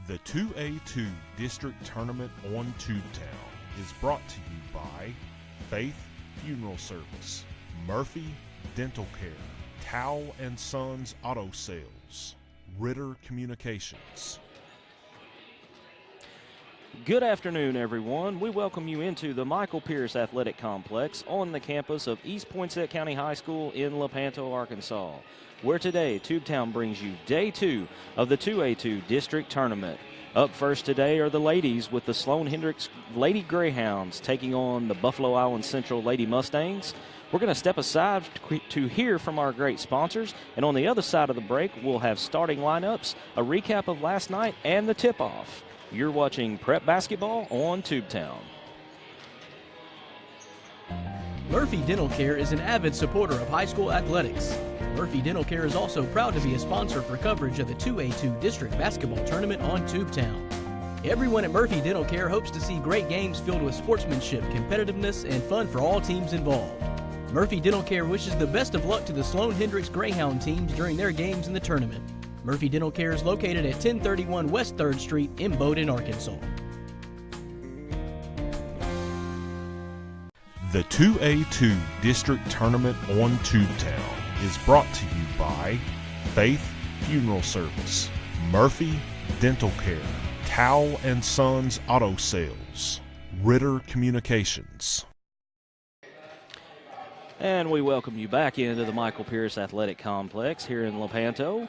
The 2A2 District Tournament on Tubetown is brought to you by Faith Funeral Service, Murphy Dental Care, Towel & Sons Auto Sales, Ritter Communications. Good afternoon, everyone. We welcome you into the Michael Pierce Athletic Complex on the campus of East Poinsett County High School in Lepanto, Arkansas, where today Tubetown brings you Day 2 of the 2A2 District Tournament. Up first today are the ladies with the Sloan-Hendrix Lady Greyhounds taking on the Buffalo Island Central Lady Mustangs. We're going to step aside to hear from our great sponsors, and on the other side of the break, we'll have starting lineups, a recap of last night, and the tip-off. You're watching Prep Basketball on Tubetown. Murphy Dental Care is an avid supporter of high school athletics. Murphy Dental Care is also proud to be a sponsor for coverage of the 2A2 District Basketball Tournament on Tubetown. Everyone at Murphy Dental Care hopes to see great games filled with sportsmanship, competitiveness, and fun for all teams involved. Murphy Dental Care wishes the best of luck to the Sloan-Hendrix Greyhound teams during their games in the tournament. Murphy Dental Care is located at 1031 West 3rd Street in Bowdoin, Arkansas. The 2A2 District Tournament on Tubetown is brought to you by Faith Funeral Service, Murphy Dental Care, Towel & Sons Auto Sales, Ritter Communications. And we welcome you back into the Michael Pierce Athletic Complex here in Lepanto.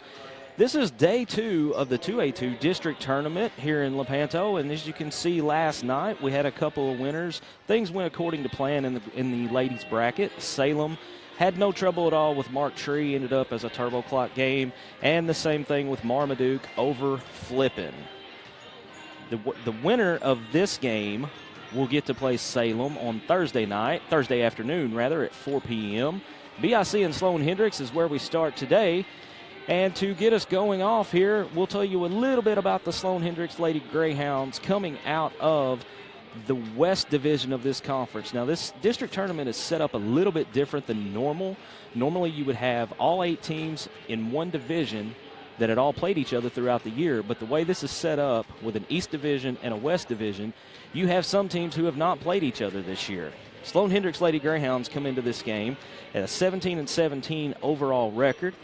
This is Day 2 of the 2A2 District Tournament here in Lepanto, and as you can see last night, we had a couple of winners. Things went according to plan in the ladies' bracket. Salem had no trouble at all with Mark Tree, ended up as a turbo clock game, and the same thing with Marmaduke over Flippin. The winner of this game will get to play Salem on Thursday afternoon at 4 p.m. BIC and Sloan-Hendrix is where we start today. And to get us going off here, we'll tell you a little bit about the Sloan-Hendrix Lady Greyhounds coming out of the West Division of this conference. Now, this district tournament is set up a little bit different than normal. Normally, you would have all 8 teams in one division that had all played each other throughout the year. But the way this is set up with an East Division and a West Division, you have some teams who have not played each other this year. Sloan-Hendrix Lady Greyhounds come into this game at a 17-17 overall record,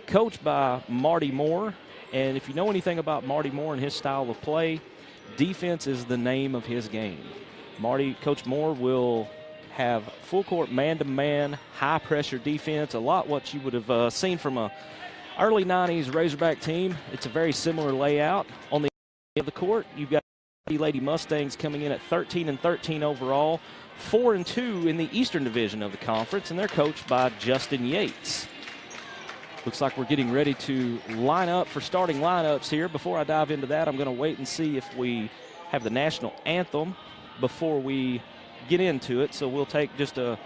coached by Marty Moore. And if you know anything about Marty Moore and his style of play, defense is the name of his game. Coach Moore will have full court man-to-man, high-pressure defense, a lot what you would have seen from a early 90s Razorback team. It's a very similar layout. On the end of the court, you've got the Lady Mustangs coming in at 13-13 overall, 4-2 in the Eastern Division of the conference, and they're coached by Justin Yates. Looks like we're getting ready to line up for starting lineups here. Before I dive into that, I'm going to wait and see if we have the national anthem before we get into it. So we'll take just a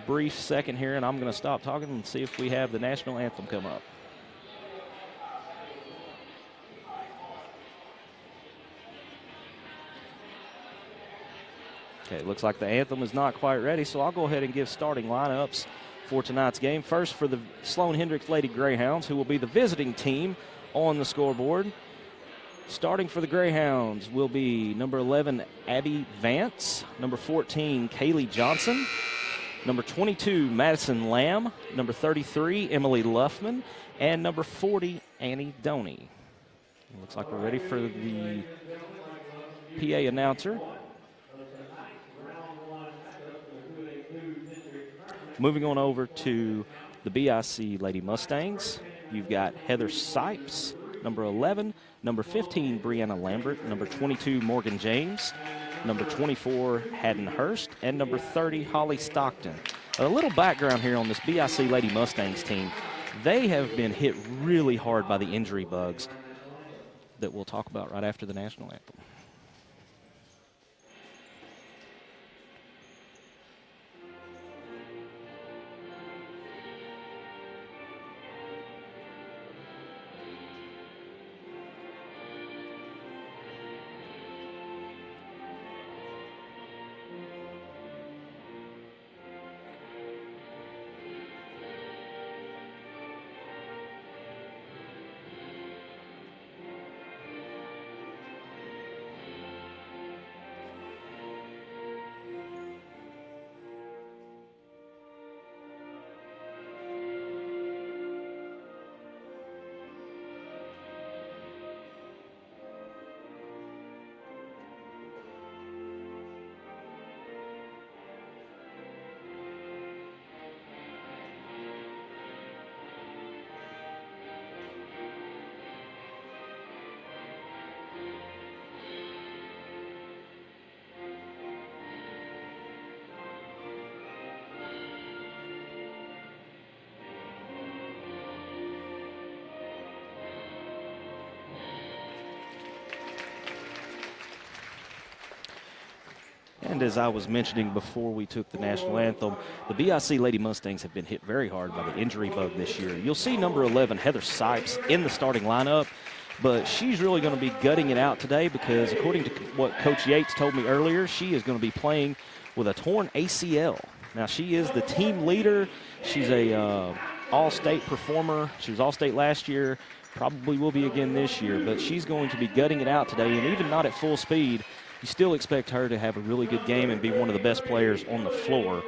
brief second here, and I'm going to stop talking and see if we have the national anthem come up. Okay, looks like the anthem is not quite ready, so I'll go ahead and give starting lineups for tonight's game. First for the Sloan-Hendrix Lady Greyhounds, who will be the visiting team on the scoreboard. Starting for the Greyhounds will be number 11, Abby Vance, number 14, Kaylee Johnson, number 22, Madison Lamb, number 33, Emily Luffman, and number 40, Annie Doney. Looks like we're ready for the PA announcer. Moving on over to the BIC Lady Mustangs, you've got Heather Sipes, number 11, number 15, Brianna Lambert, number 22, Morgan James, number 24, Haddon Hurst, and number 30, Holly Stockton. A little background here on this BIC Lady Mustangs team. They have been hit really hard by the injury bugs that we'll talk about right after the national anthem. And as I was mentioning before we took the national anthem, the BIC Lady Mustangs have been hit very hard by the injury bug this year. You'll see number 11, Heather Sipes, in the starting lineup, but she's really going to be gutting it out today because according to what Coach Yates told me earlier, she is going to be playing with a torn ACL. Now, she is the team leader. She's a all-state performer. She was all-state last year, probably will be again this year, but she's going to be gutting it out today, and even not at full speed, you still expect her to have a really good game and be one of the best players on the floor.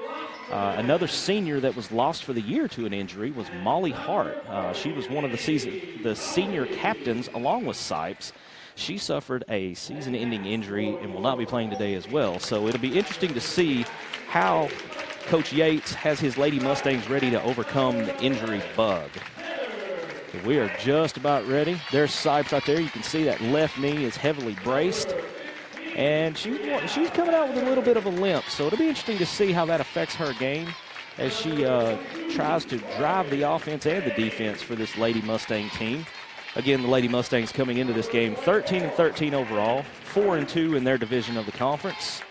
Another senior that was lost for the year to an injury was Molly Hart. She was one of the senior captains along with Sipes. She suffered a season-ending injury and will not be playing today as well. So it'll be interesting to see how Coach Yates has his Lady Mustangs ready to overcome the injury bug. So we are just about ready. There's Sipes right there. You can see that left knee is heavily braced. And she's coming out with a little bit of a limp, so it'll be interesting to see how that affects her game as she tries to drive the offense and the defense for this Lady Mustang team. Again, the Lady Mustangs coming into this game 13-13 overall, 4-2 in their division of the conference.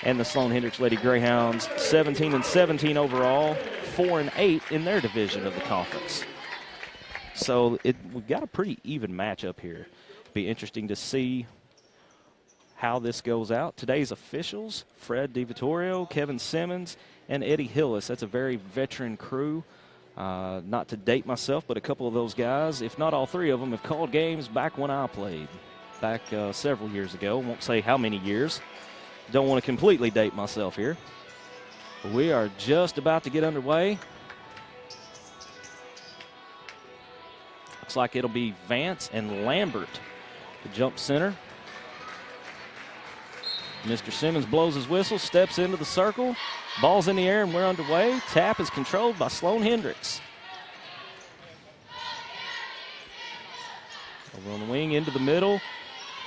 And the Sloan-Hendrix Lady Greyhounds 17-17 overall, 4-8 in their division of the conference. So we've got a pretty even matchup here. It'll be interesting to see how this goes out. Today's officials, Fred DiVittorio, Kevin Simmons, and Eddie Hillis. That's a very veteran crew. Not to date myself, but a couple of those guys, if not all three of them, have called games back when I played, back several years ago. Won't say how many years. Don't want to completely date myself here. But we are just about to get underway. Looks like it'll be Vance and Lambert, the jump center. Mr. Simmons blows his whistle, steps into the circle. Ball's in the air, and we're underway. Tap is controlled by Sloan-Hendrix. Over on the wing, into the middle,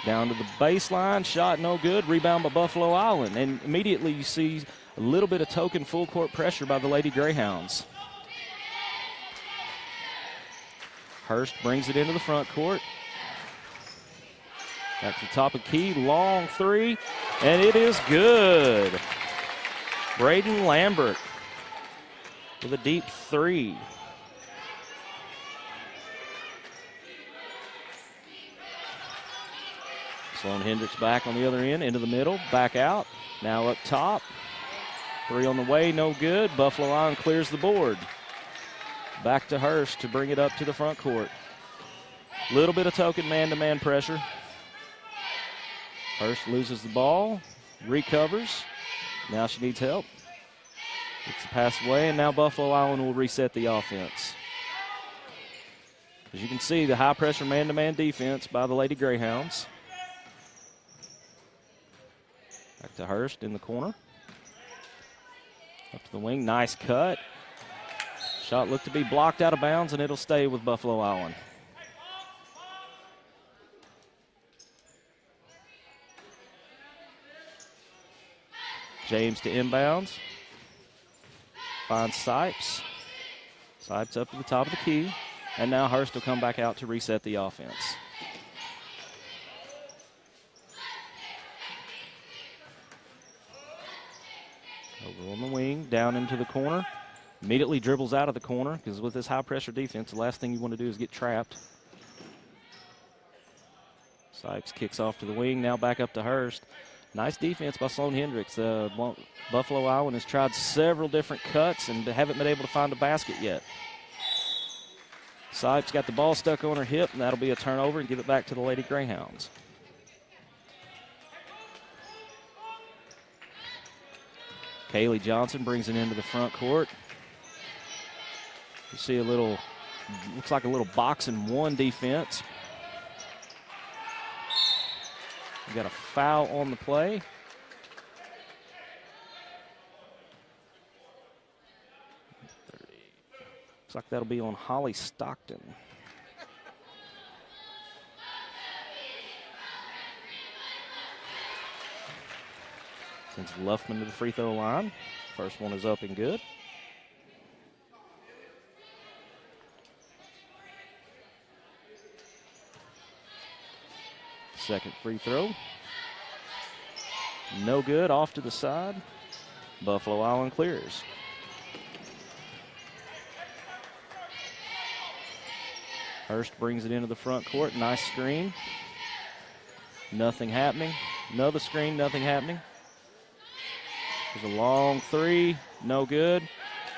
down to the baseline. Shot no good. Rebound by Buffalo Island. And immediately you see a little bit of token full court pressure by the Lady Greyhounds. Hurst brings it into the front court. Back to the top of the key, long three, and it is good. Braden Lambert with a deep three. Sloan-Hendrix back on the other end, into the middle, back out, now up top. Three on the way, no good. Buffalo Island clears the board. Back to Hurst to bring it up to the front court. Little bit of token man-to-man pressure. Hurst loses the ball, recovers. Now she needs help. Gets the pass away, and now Buffalo Island will reset the offense. As you can see, the high-pressure man-to-man defense by the Lady Greyhounds. Back to Hurst in the corner. Up to the wing, nice cut. Shot looked to be blocked out of bounds, and it'll stay with Buffalo Island. James to inbounds. Finds Sipes. Sipes up to the top of the key. And now Hurst will come back out to reset the offense. Over on the wing, down into the corner. Immediately dribbles out of the corner because with this high-pressure defense, the last thing you want to do is get trapped. Sipes kicks off to the wing, now back up to Hurst. Nice defense by Sloan-Hendrix. Buffalo Island has tried several different cuts and haven't been able to find a basket yet. Sipes got the ball stuck on her hip, and that'll be a turnover and give it back to the Lady Greyhounds. Kaylee Johnson brings it into the front court. You see a little, looks like a little box and one defense. We got a foul on the play. Looks like that'll be on Holly Stockton. Sends Luffman to the free throw line. First one is up and good. Second free throw. No good, off to the side. Buffalo Island clears. Hurst brings it into the front court. Nice screen. Nothing happening. Another screen, nothing happening. There's a long three, no good.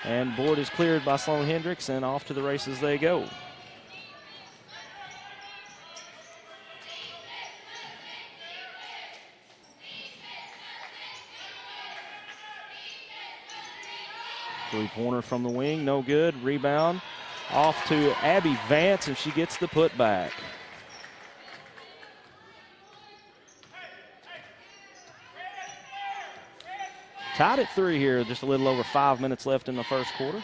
And board is cleared by Sloan-Hendrix, and off to the races they go. Three-pointer from the wing, no good. Rebound off to Abby Vance, and she gets the putback. Tied at 3 here, just a little over 5 minutes left in the first quarter.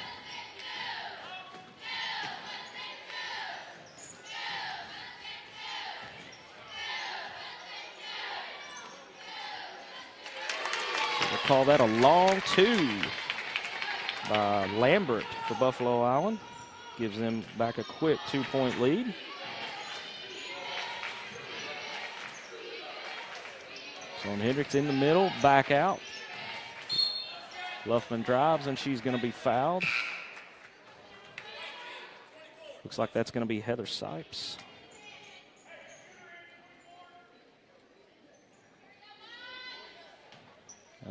So we'll call that a long 2 by Lambert for Buffalo Island. Gives them back a quick 2-point lead. Sloan-Hendrix in the middle, back out. Luffman drives, and she's going to be fouled. Looks like that's going to be Heather Sipes.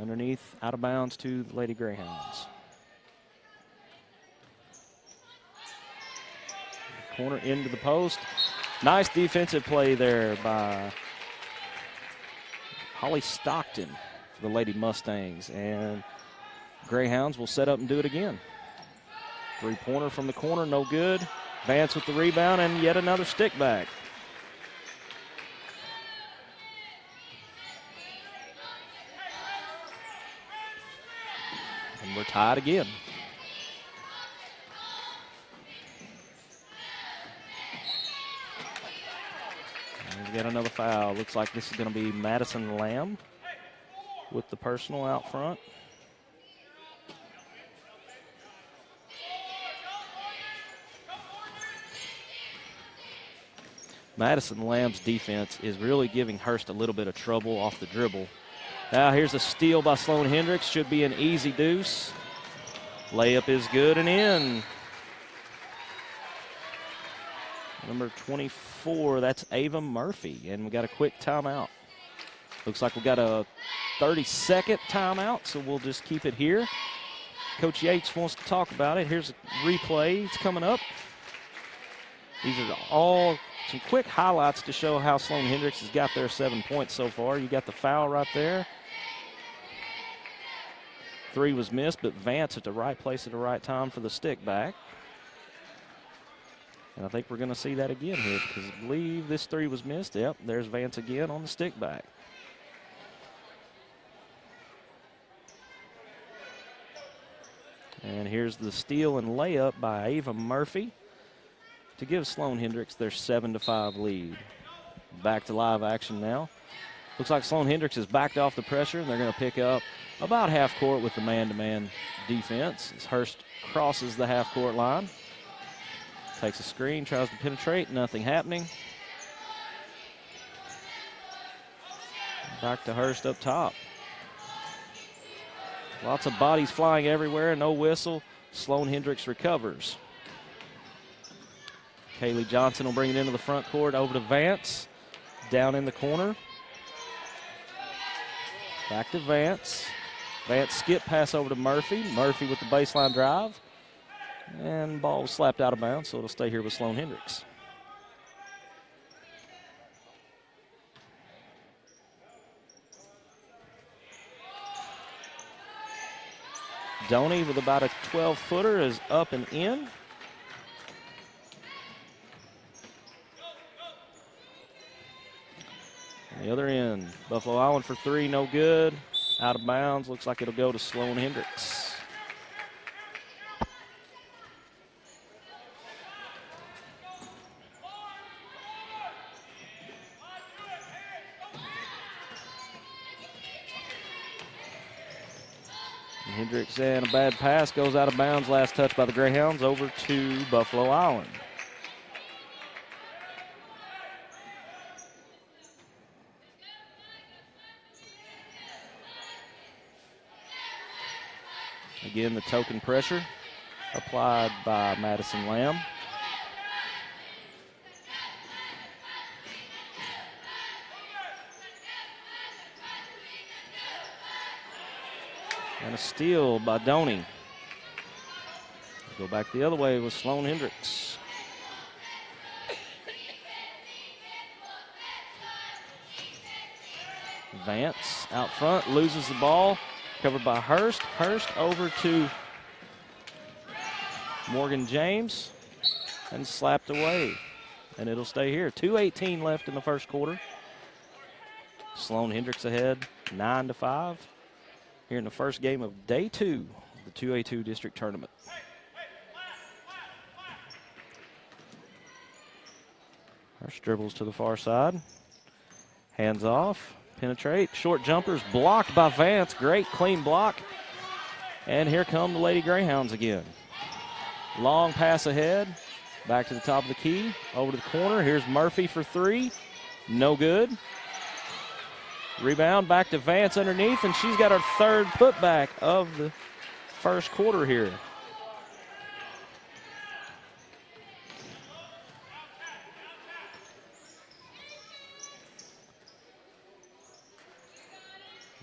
Underneath, out of bounds to the Lady Greyhounds. Corner into the post. Nice defensive play there by Holly Stockton for the Lady Mustangs. And Greyhounds will set up and do it again. Three-pointer from the corner, no good. Vance with the rebound, and yet another stick back. And we're tied again. And we got another foul. Looks like this is going to be Madison Lamb with the personal out front. Madison Lamb's defense is really giving Hurst a little bit of trouble off the dribble. Now here's a steal by Sloan-Hendrix. Should be an easy deuce. Layup is good and in. Number 24, that's Ava Murphy. And we got a quick timeout. Looks like we got a 30-second timeout, so we'll just keep it here. Coach Yates wants to talk about it. Here's a replay. It's coming up. These are all some quick highlights to show how Sloan-Hendrix has got their 7 points so far. You got the foul right there. 3 was missed, but Vance at the right place at the right time for the stick back. And I think we're going to see that again here because I believe this 3 was missed. Yep, there's Vance again on the stick back. And here's the steal and layup by Ava Murphy to give Sloan-Hendrix their 7-5 lead. Back to live action now. Looks like Sloan-Hendrix has backed off the pressure, and they're going to pick up about half court with the man-to-man defense as Hurst crosses the half-court line. Takes a screen, tries to penetrate, nothing happening. Back to Hurst up top. Lots of bodies flying everywhere, no whistle. Sloan-Hendrix recovers. Kaylee Johnson will bring it into the front court, over to Vance. Down in the corner. Back to Vance. Vance skip pass over to Murphy. Murphy with the baseline drive. And ball was slapped out of bounds, so it'll stay here with Sloan-Hendrix. Doney with about a 12-footer is up and in. On the other end, Buffalo Island for 3, no good. Out of bounds, looks like it'll go to Sloan-Hendrix. Hendrix and a bad pass goes out of bounds. Last touch by the Greyhounds over to Buffalo Island. Again, the token pressure applied by Madison Lamb. And a steal by Doney. Go back the other way with Sloan-Hendrix. Vance out front, loses the ball, covered by Hurst. Hurst over to Morgan James and slapped away. And it'll stay here. 2:18 left in the first quarter. Sloan-Hendrix ahead, 9-5. Here in the first game of day 2 of the 2A2 district tournament. Hurst dribbles to the far side. Hands off. Penetrate. Short jumpers blocked by Vance. Great clean block. And here come the Lady Greyhounds again. Long pass ahead. Back to the top of the key. Over to the corner. Here's Murphy for 3. No good. Rebound back to Vance underneath, and she's got her 3rd putback of the first quarter here.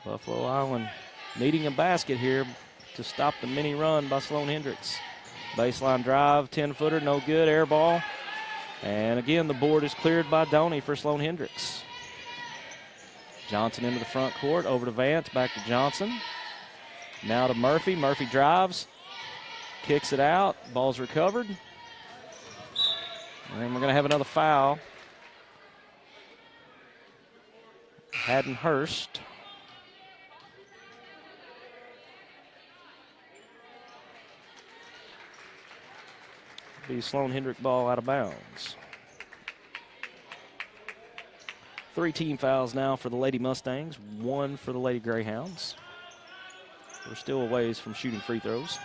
Buffalo Island needing a basket here to stop the mini run by Sloan-Hendrix. Baseline drive, 10-footer, no good, air ball. And again, the board is cleared by Doney for Sloan-Hendrix. Johnson into the front court, over to Vance, back to Johnson. Now to Murphy. Murphy drives, kicks it out, ball's recovered. And we're going to have another foul. Haddon Hurst. Be Sloan-Hendrix ball out of bounds. 3 team fouls now for the Lady Mustangs, 1 for the Lady Greyhounds. We're still a ways from shooting free throws.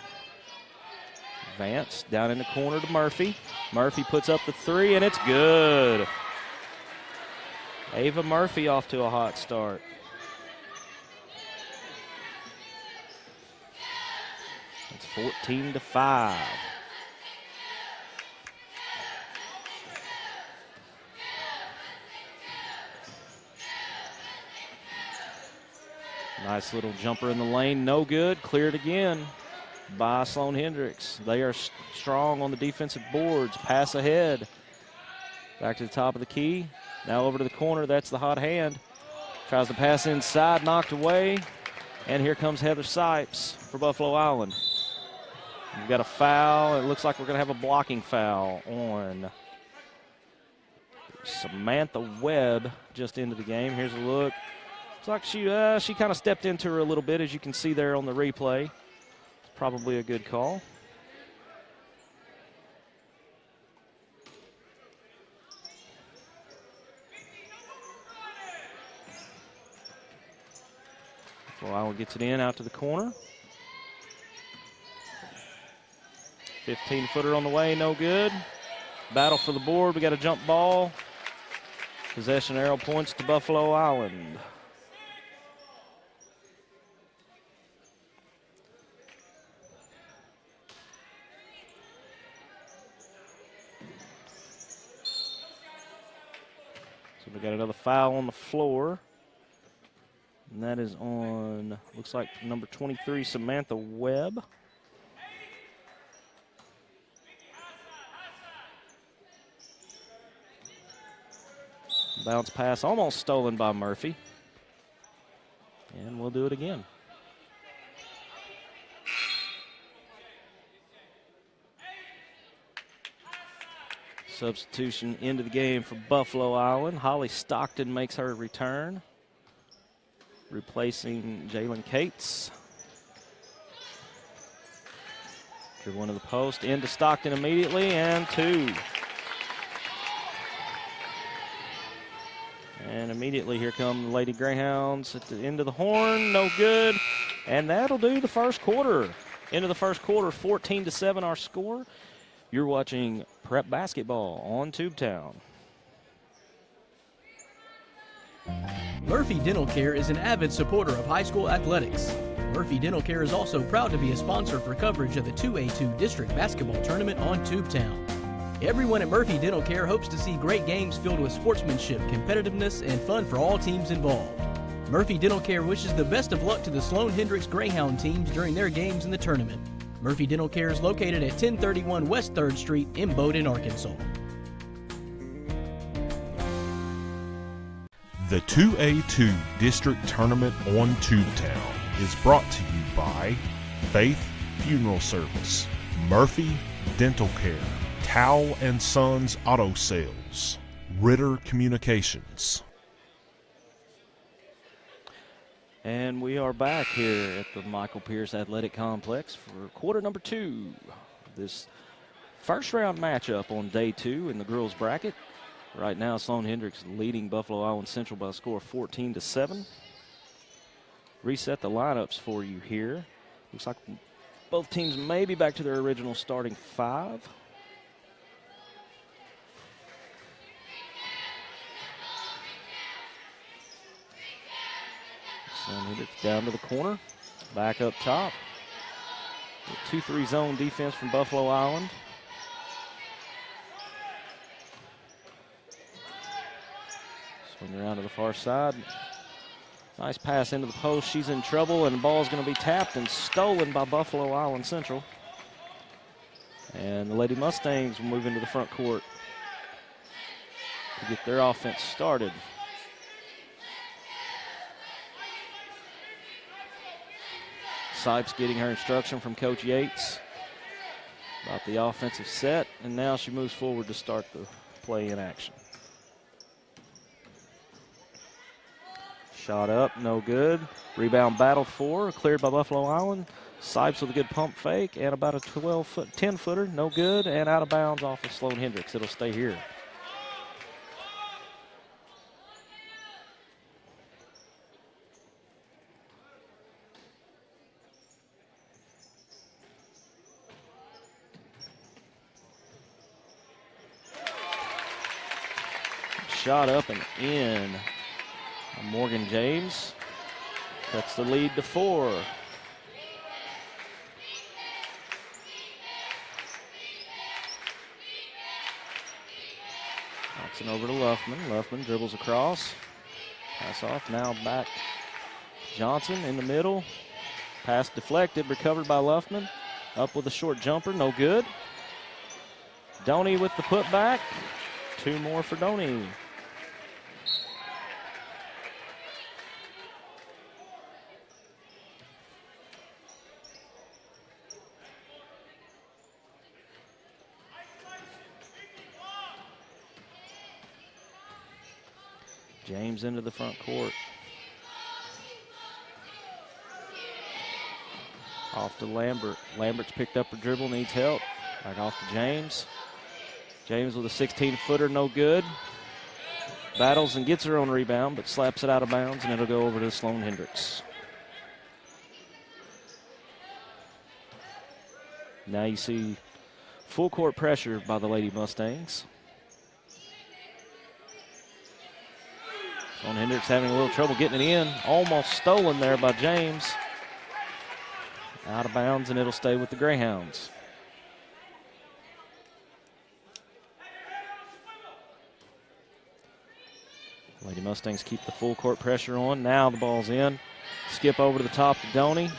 Vance down in the corner to Murphy. Murphy puts up the 3, and it's good. Ava Murphy off to a hot start. It's 14-5. Nice little jumper in the lane, no good. Cleared again by Sloan-Hendrix. They are strong on the defensive boards. Pass ahead. Back to the top of the key. Now over to the corner. That's the hot hand. Tries to pass inside, knocked away. And here comes Heather Sipes for Buffalo Island. We've got a foul. It looks like we're going to have a blocking foul on Samantha Webb just into the game. Here's a look. Looks like she kind of stepped into her a little bit, as you can see there on the replay. It's probably a good call. Buffalo Island gets it in out to the corner. 15-footer on the way, no good. Battle for the board. We got a jump ball. Possession arrow points to Buffalo Island. So we got another foul on the floor. And that is on, looks like number 23, Samantha Webb. Bounce pass almost stolen by Murphy. And we'll do it again. Substitution into the game for Buffalo Island. Holly Stockton makes her return, replacing Jalen Cates. Dribble into the post, into Stockton immediately, and 2. And immediately here come the Lady Greyhounds at the end of the horn, no good. And that'll do the first quarter. Into the first quarter, 14-7 our score. You're watching Prep Basketball on Tubetown. Murphy Dental Care is an avid supporter of high school athletics. Murphy Dental Care is also proud to be a sponsor for coverage of the 2A2 District Basketball Tournament on Tubetown. Everyone at Murphy Dental Care hopes to see great games filled with sportsmanship, competitiveness, and fun for all teams involved. Murphy Dental Care wishes the best of luck to the Sloan-Hendrix Greyhound teams during their games in the tournament. Murphy Dental Care is located at 1031 West 3rd Street in Bowdoin, Arkansas. The 2A2 District Tournament on Tubetown is brought to you by Faith Funeral Service, Murphy Dental Care, Towle & Sons Auto Sales, Ritter Communications. And we are back here at the Michael Pierce Athletic Complex for quarter number 2. This first round matchup on day 2 in the girls bracket. Right now, Sloan-Hendrix leading Buffalo Island Central by a score of 14-7. Reset the lineups for you here. Looks like both teams may be back to their original starting 5. Sloan-Hendrix down to the corner, back up top. 2-3 zone defense from Buffalo Island. Swing around to the far side. Nice pass into the post. She's in trouble, and the ball is going to be tapped and stolen by Buffalo Island Central. And the Lady Mustangs will move into the front court to get their offense started. Sipes getting her instruction from Coach Yates about the offensive set, and now she moves forward to start the play in action. Shot up, no good. Rebound battled for, cleared by Buffalo Island. Sipes with a good pump fake and about a 10-footer, no good, and out of bounds off of Sloan-Hendrix. It'll stay here. Shot up and in. Morgan James cuts the lead to 4. Bouncing over to Luffman. Luffman dribbles across. Pass off. Now back. Johnson in the middle. Pass deflected. Recovered by Luffman. Up with a short jumper. No good. Doney with the putback. 2 more for Doney. James into the front court. Off to Lambert. Lambert's picked up her dribble, needs help. Back off to James. James with a 16-footer, no good. Battles and gets her own rebound, but slaps it out of bounds, and it'll go over to Sloan-Hendrix. Now you see full court pressure by the Lady Mustangs. Sloan-Hendrix having a little trouble getting it in. Almost stolen there by James. Out of bounds, and it'll stay with the Greyhounds. Lady Mustangs keep the full court pressure on. Now the ball's in. Skip over to the top to Doney.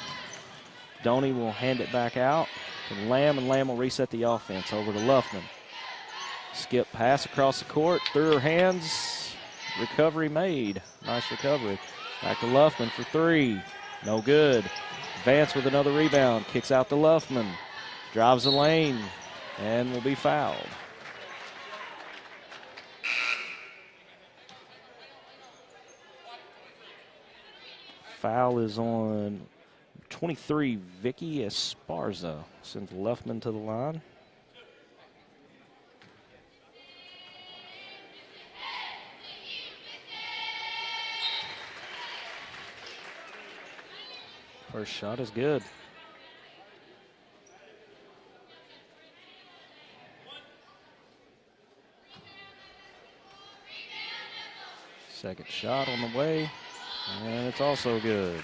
Doney will hand it back out to Lamb, and Lamb will reset the offense over to Luffman. Skip pass across the court, through her hands. Recovery made. Nice recovery. Back to Luffman for 3. No good. Vance with another rebound. Kicks out to Luffman. Drives the lane and will be fouled. Foul is on 23, Vicky Esparza. Sends Luffman to the line. First shot is good. Second shot on the way, and it's also good.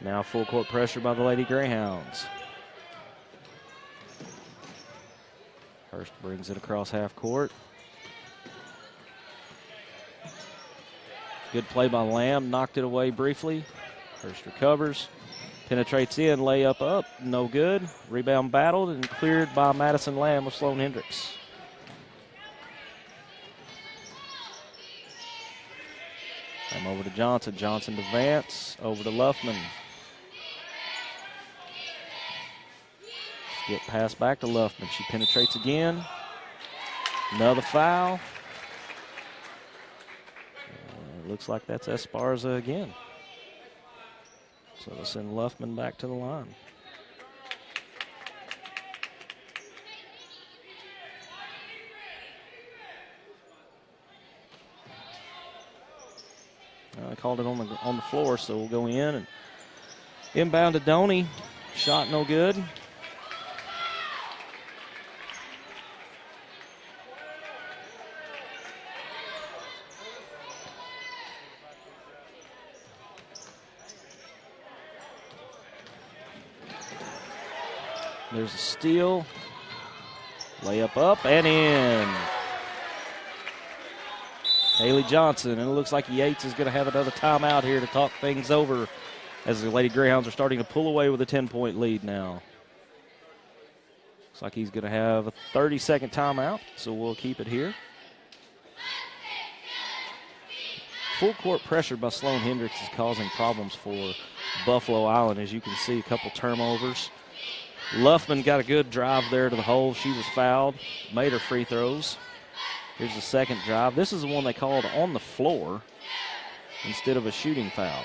Now full court pressure by the Lady Greyhounds. Hurst brings it across half court. Good play by Lamb, knocked it away briefly. Hurst recovers, penetrates in, layup up, no good. Rebound battled and cleared by Madison Lamb of Sloan-Hendrix. Lamb over to Johnson, Johnson to Vance, over to Luffman. Skip pass back to Luffman, she penetrates again. Another foul. Looks like that's Esparza again. So they'll send Luffman back to the line. I called it on the floor, so we'll go in and inbound to Doney. Shot no good. There's a steal. Layup up and in. Haley Johnson, and it looks like Yates is going to have another timeout here to talk things over as the Lady Greyhounds are starting to pull away with a 10-point lead now. Looks like he's going to have a 30-second timeout, so we'll keep it here. Full court pressure by Sloan-Hendrix is causing problems for Buffalo Island. As you can see, a couple turnovers. Luffman got a good drive there to the hole. She was fouled, made her free throws. Here's the second drive. This is the one they called on the floor instead of a shooting foul.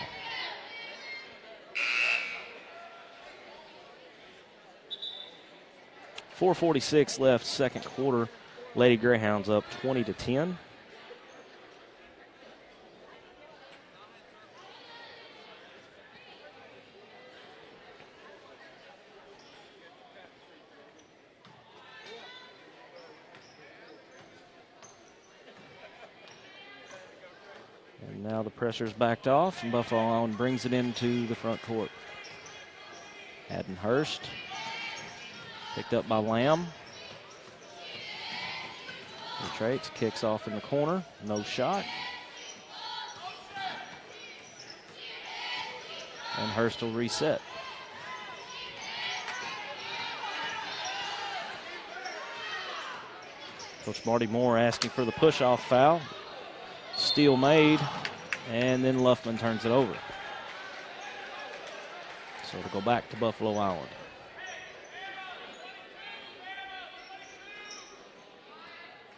.446 left, second quarter. Lady Greyhounds up 20-10. Now the pressure's backed off, and Buffalo Island brings it into the front court. Haddon Hurst, picked up by Lamb. Retreats, kicks off in the corner, no shot. And Hurst will reset. Coach Marty Moore asking for the push-off foul. Steal made. And then Luffman turns it over. So it'll go back to Buffalo Island.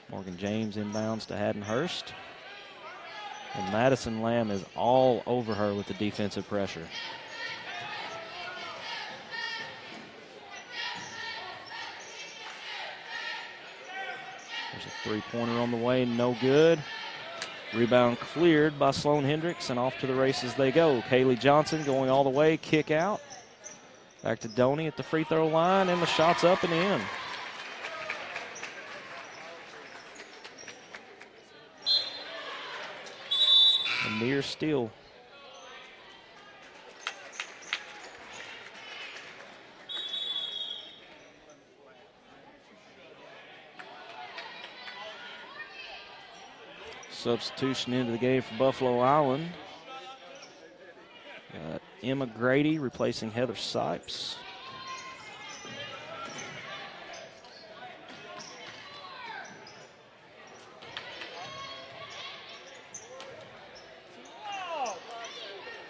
Morgan James inbounds to Haddon Hurst. And Madison Lamb is all over her with the defensive pressure. There's a three-pointer on the way, no good. Rebound cleared by Sloan-Hendrix, and off to the races they go. Kaylee Johnson going all the way, kick out. Back to Doney at the free throw line, and the shot's up and in. A near steal. Substitution into the game for Buffalo Island. Emma Grady replacing Heather Sipes.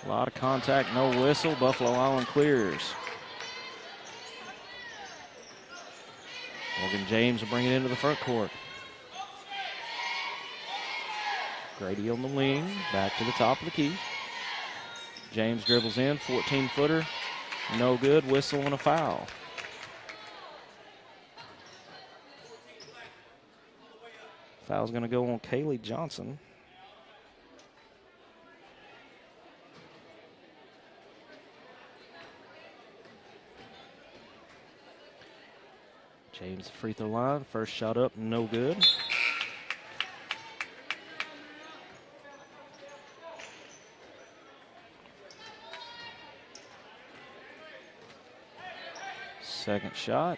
A lot of contact, no whistle. Buffalo Island clears. Morgan James will bring it into the front court. Grady on the wing, back to the top of the key. James dribbles in, 14-footer, no good, whistle and a foul. Foul's going to go on Kaylee Johnson. James free throw line, first shot up, no good. Second shot.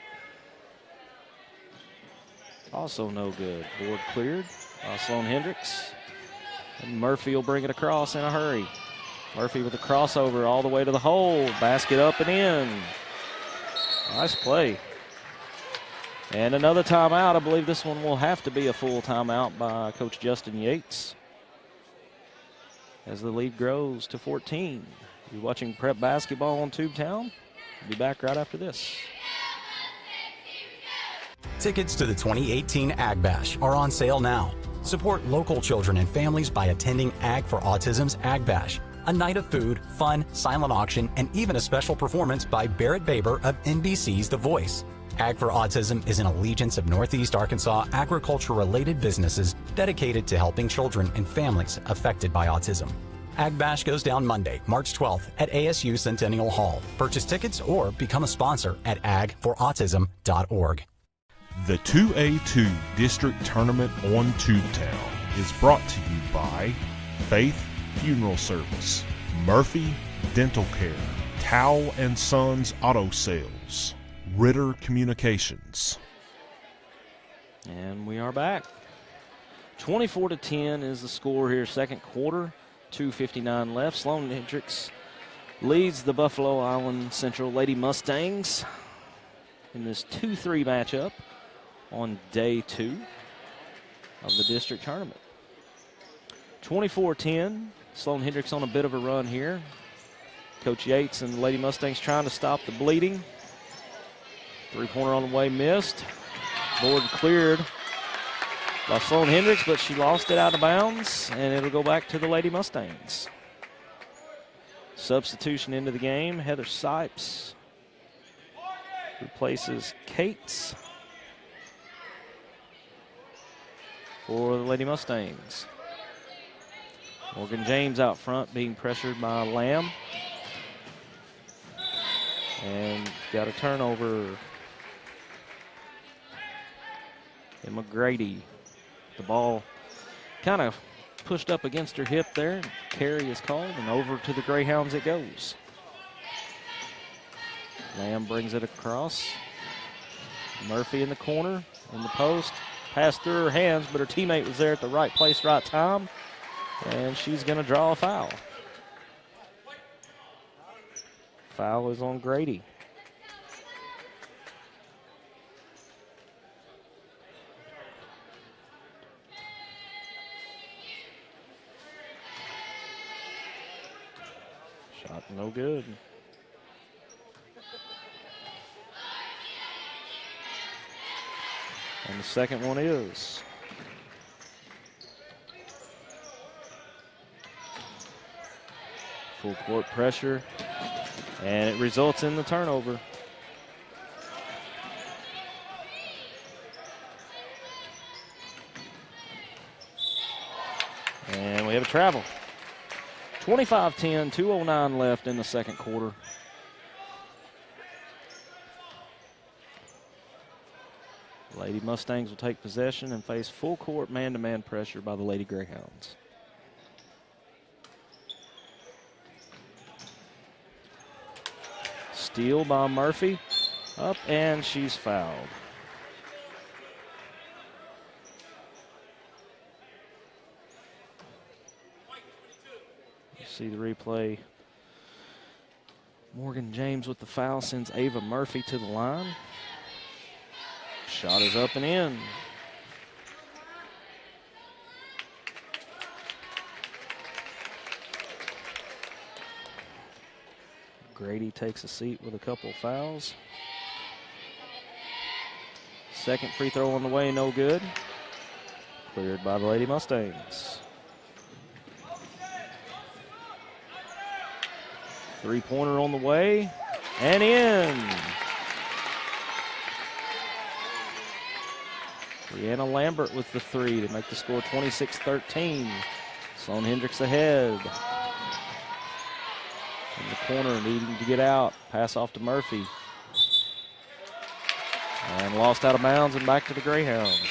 Also no good. Board cleared by Sloan-Hendrix. And Murphy will bring it across in a hurry. Murphy with a crossover all the way to the hole. Basket up and in. Nice play. And another timeout. I believe this one will have to be a full timeout by Coach Justin Yates as the lead grows to 14. You're watching prep basketball on Tubetown. We'll be back right after this. Tickets to the 2018 Ag Bash are on sale now. Support local children and families by attending Ag for Autism's Ag Bash, a night of food, fun, silent auction, and even a special performance by Barrett Baber of NBC's The Voice. Ag for Autism is an allegiance of Northeast Arkansas agriculture-related businesses dedicated to helping children and families affected by autism. Ag Bash goes down Monday, March 12th at ASU Centennial Hall. Purchase tickets or become a sponsor at agforautism.org. The 2A2 District Tournament on Tubetown is brought to you by Faith Funeral Service, Murphy Dental Care, Towle & Sons Auto Sales, Ritter Communications. And we are back. 24-10 is the score here, second quarter. 2:59 left. Sloan-Hendrix leads the Buffalo Island Central Lady Mustangs in this 2-3 matchup on day 2 of the district tournament. 24-10. Sloan-Hendrix on a bit of a run here. Coach Yates and the Lady Mustangs trying to stop the bleeding. Three-pointer on the way, missed. Board cleared by Sloan-Hendrix, but she lost it out of bounds, and it'll go back to the Lady Mustangs. Substitution into the game. Heather Sipes replaces Cates for the Lady Mustangs. Morgan James out front being pressured by Lamb. And got a turnover. And McGrady. The ball kind of pushed up against her hip there. Carry is called, and over to the Greyhounds it goes. Lamb brings it across. Murphy in the corner, in the post. Passed through her hands, but her teammate was there at the right place, right time. And she's going to draw a foul. Foul is on Grady. Shot no good. And the second one is. Full court pressure, and it results in the turnover. And we have a travel. 25-10, 2:09 left in the second quarter. Lady Mustangs will take possession and face full court man-to-man pressure by the Lady Greyhounds. Steal by Murphy, up, and she's fouled. You see the replay. Morgan James with the foul sends Ava Murphy to the line. Shot is up and in. Grady takes a seat with a couple of fouls. Second free throw on the way, no good. Cleared by the Lady Mustangs. Three-pointer on the way, and in. Brianna Lambert with the three to make the score 26-13. Sloan-Hendrix ahead. In the corner, needing to get out. Pass off to Murphy. And lost out of bounds and back to the Greyhounds.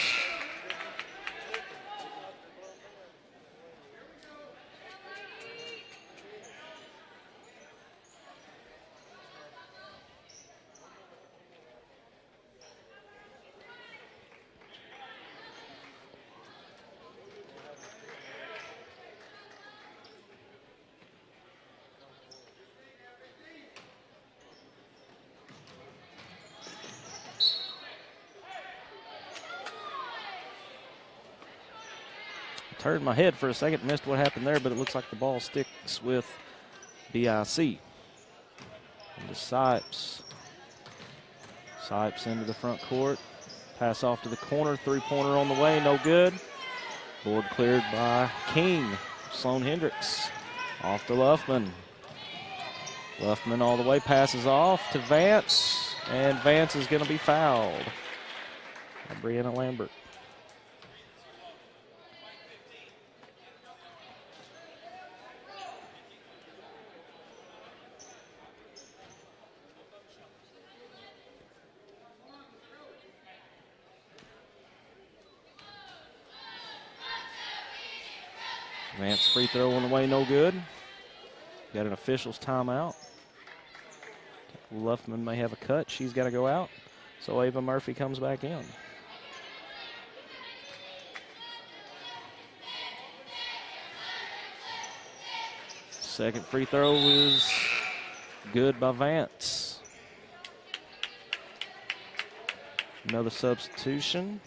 Turned my head for a second, missed what happened there, but it looks like the ball sticks with BIC. Into Sipes. Sipes into the front court. Pass off to the corner. Three-pointer on the way, no good. Board cleared by King. Sloan-Hendrix off to Luffman. Luffman all the way, passes off to Vance, and Vance is going to be fouled by Brianna Lambert. Vance free throw on the way, no good. Got an official's timeout. Luffman may have a cut. She's got to go out. So Ava Murphy comes back in. Second free throw is good by Vance. Another substitution.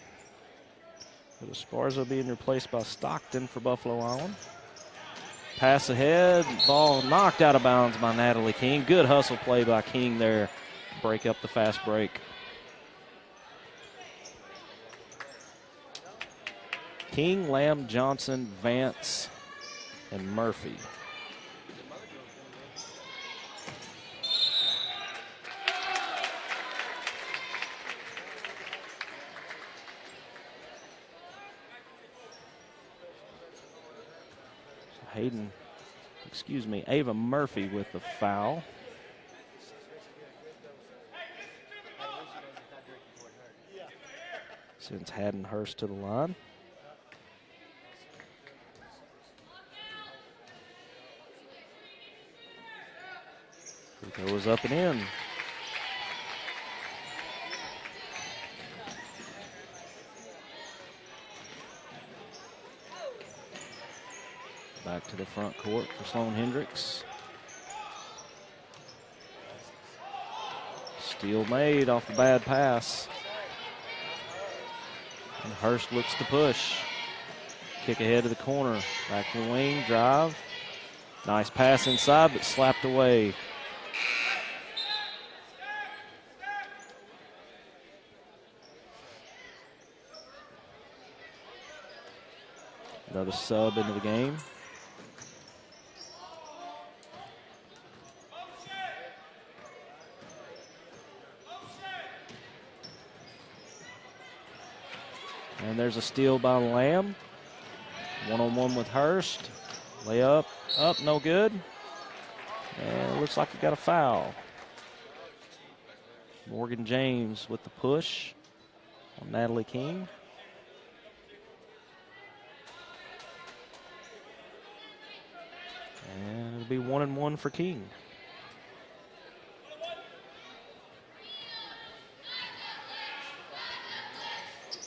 Esparza being replaced by Stockton for Buffalo Island. Pass ahead, ball knocked out of bounds by Natalie King. Good hustle play by King there. Break up the fast break. King, Lamb, Johnson, Vance, and Murphy. Ava Murphy with the foul. Sends Haddon Hurst to the line. Free throw is up and in. Back to the front court for Sloan-Hendrix. Steal made off the bad pass. And Hurst looks to push. Kick ahead to the corner. Back to the wing, drive. Nice pass inside, but slapped away. Another sub into the game. And there's a steal by Lamb. One-on-one with Hurst. Layup, up, no good. And it looks like we got a foul. Morgan James with the push on Natalie King. And it'll be 1-1 for King.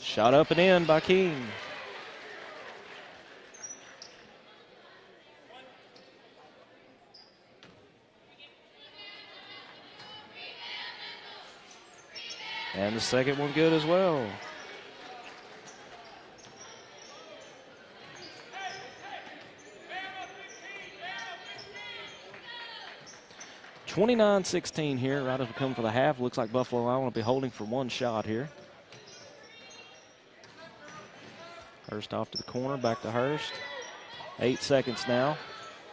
Shot up and in by King. And the second one good as well. (29-16) here, right as we come for the half. Looks like Buffalo Island will be holding for one shot here. Hurst off to the corner, back to Hurst. 8 seconds now.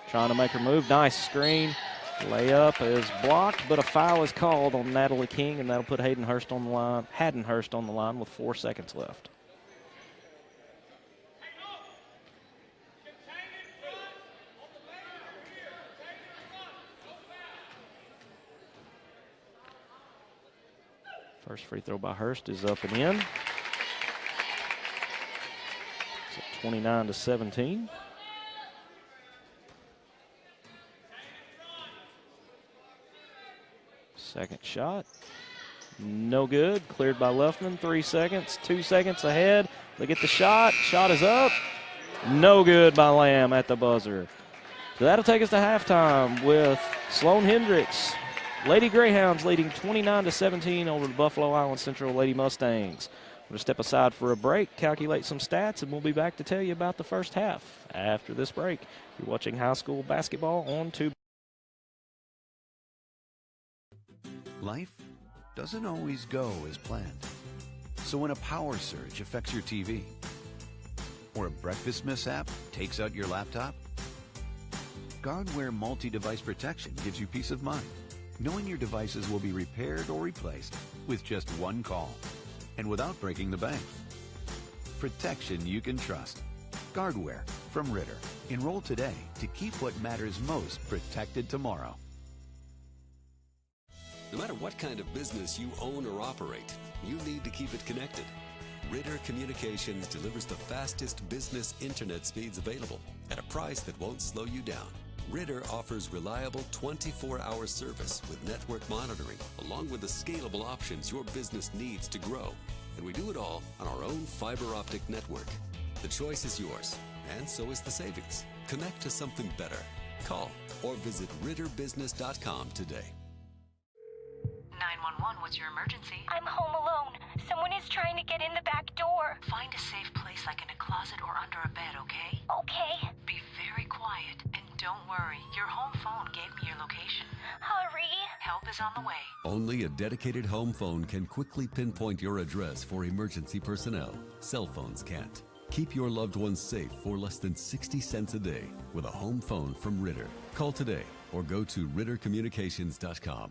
Trying to make her move. Nice screen. Layup is blocked, but a foul is called on Natalie King, and that'll put Haddon Hurst on the line with 4 seconds left. First free throw by Hurst is up and in. 29-17. Second shot. No good. Cleared by Luffman. 3 seconds. 2 seconds ahead. They get the shot. Shot is up. No good by Lamb at the buzzer. So that'll take us to halftime with Sloan-Hendrix. Lady Greyhounds leading 29-17 over the Buffalo Island Central Lady Mustangs. We're going to step aside for a break, calculate some stats, and we'll be back to tell you about the first half after this break. You're watching high school basketball on Tubetown. Life doesn't always go as planned. So when a power surge affects your TV, or a breakfast mishap takes out your laptop, Guardware multi-device protection gives you peace of mind, knowing your devices will be repaired or replaced with just one call, and without breaking the bank. Protection you can trust. Guardware from Ritter. Enroll today to keep what matters most protected tomorrow. No matter what kind of business you own or operate, you need to keep it connected. Ritter Communications delivers the fastest business internet speeds available at a price that won't slow you down. Ritter offers reliable 24-hour service with network monitoring, along with the scalable options your business needs to grow. And we do it all on our own fiber optic network. The choice is yours, and so is the savings. Connect to something better. Call or visit ritterbusiness.com today. 911, what's your emergency? I'm home alone. Someone is trying to get in the back door. Find a safe place like in a closet or under a bed, okay? Okay. Be very quiet and don't worry. Your home phone gave me your location. Hurry. Help is on the way. Only a dedicated home phone can quickly pinpoint your address for emergency personnel. Cell phones can't. Keep your loved ones safe for less than 60 cents a day with a home phone from Ritter. Call today or go to rittercommunications.com.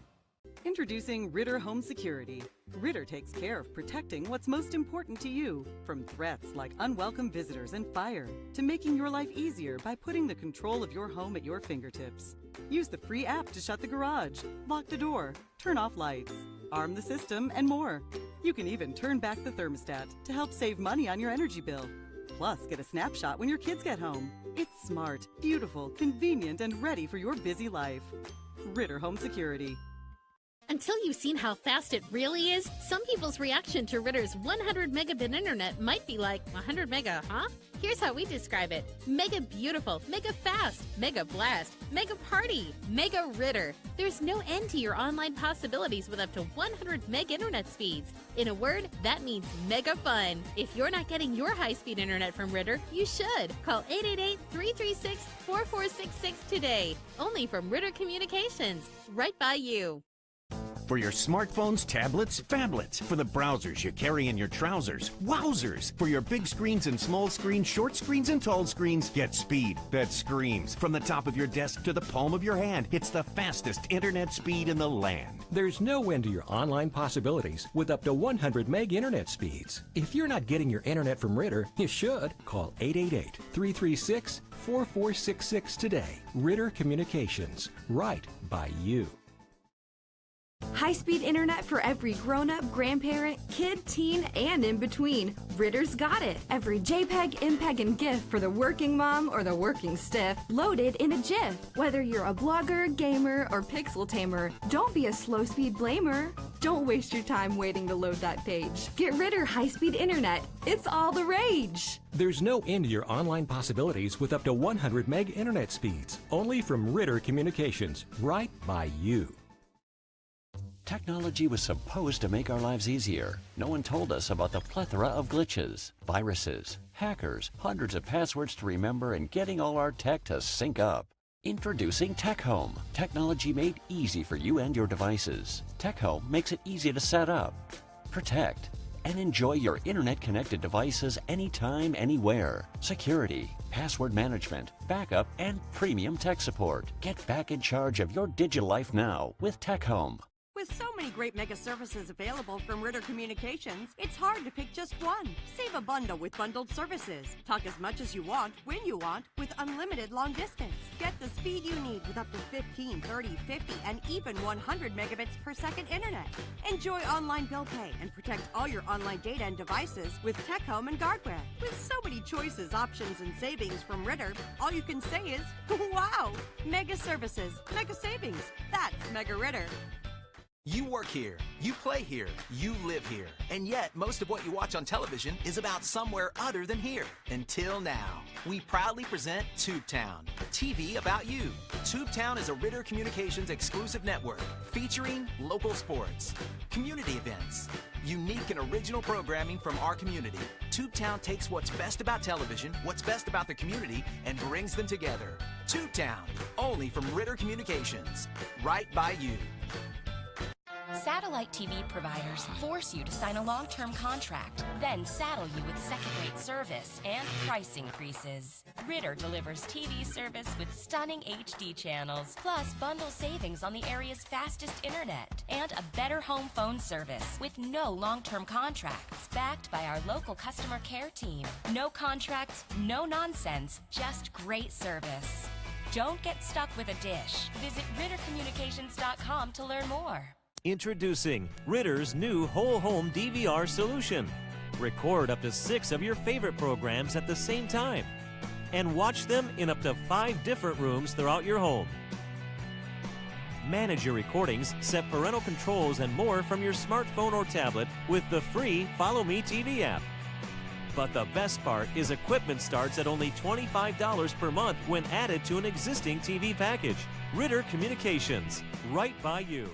Introducing Ritter Home Security. Ritter takes care of protecting what's most important to you, from threats like unwelcome visitors and fire, to making your life easier by putting the control of your home at your fingertips. Use the free app to shut the garage, lock the door, turn off lights, arm the system, and more. You can even turn back the thermostat to help save money on your energy bill. Plus, get a snapshot when your kids get home. It's smart, beautiful, convenient, and ready for your busy life. Ritter Home Security. Until you've seen how fast it really is, some people's reaction to Ritter's 100 megabit internet might be like, 100 mega, huh? Here's how we describe it. Mega beautiful, mega fast, mega blast, mega party, mega Ritter. There's no end to your online possibilities with up to 100 meg internet speeds. In a word, that means mega fun. If you're not getting your high-speed internet from Ritter, you should. Call 888-336-4466 today. Only from Ritter Communications, right by you. For your smartphones, tablets, phablets. For the browsers you carry in your trousers. Wowzers! For your big screens and small screens, short screens and tall screens, get speed that screams. From the top of your desk to the palm of your hand, it's the fastest internet speed in the land. There's no end to your online possibilities with up to 100 meg internet speeds. If you're not getting your internet from Ritter, you should. Call 888-336-4466 today. Ritter Communications, right by you. High-speed internet for every grown-up, grandparent, kid, teen, and in between. Ritter's got it. Every JPEG, MPEG, and GIF for the working mom or the working stiff, loaded in a GIF. Whether you're a blogger, gamer, or pixel tamer, don't be a slow-speed blamer. Don't waste your time waiting to load that page. Get Ritter high-speed internet. It's all the rage. There's no end to your online possibilities with up to 100 meg internet speeds. Only from Ritter Communications, right by you. Technology was supposed to make our lives easier. No one told us about the plethora of glitches, viruses, hackers, hundreds of passwords to remember, and getting all our tech to sync up. Introducing Tech Home. Technology made easy for you and your devices. Tech Home makes it easy to set up, protect, and enjoy your internet-connected devices anytime, anywhere. Security, password management, backup, and premium tech support. Get back in charge of your digital life now with Tech Home. With so many great mega services available from Ritter Communications, it's hard to pick just one. Save a bundle with bundled services. Talk as much as you want, when you want, with unlimited long distance. Get the speed you need with up to 15, 30, 50, and even 100 megabits per second internet. Enjoy online bill pay and protect all your online data and devices with Tech Home and Guardware. With so many choices, options, and savings from Ritter, all you can say is, wow! Mega services, mega savings. That's Mega Ritter. You work here, you play here, you live here, and yet most of what you watch on television is about somewhere other than here. Until now, we proudly present Tubetown, TV about you. Tubetown is a Ritter Communications exclusive network featuring local sports, community events, unique and original programming from our community. Tubetown takes what's best about television, what's best about the community, and brings them together. Tubetown, only from Ritter Communications, right by you. Satellite TV providers force you to sign a long-term contract, then saddle you with second-rate service and price increases. Ritter delivers TV service with stunning HD channels, plus bundle savings on the area's fastest internet, and a better home phone service with no long-term contracts, backed by our local customer care team. No contracts, no nonsense, just great service. Don't get stuck with a dish. Visit RitterCommunications.com to learn more. Introducing Ritter's new whole home DVR solution. Record up to 6 of your favorite programs at the same time and watch them in up to 5 different rooms throughout your home. Manage your recordings, set parental controls, and more from your smartphone or tablet with the free Follow Me TV app. But the best part is equipment starts at only $25 per month when added to an existing TV package. Ritter Communications, right by you.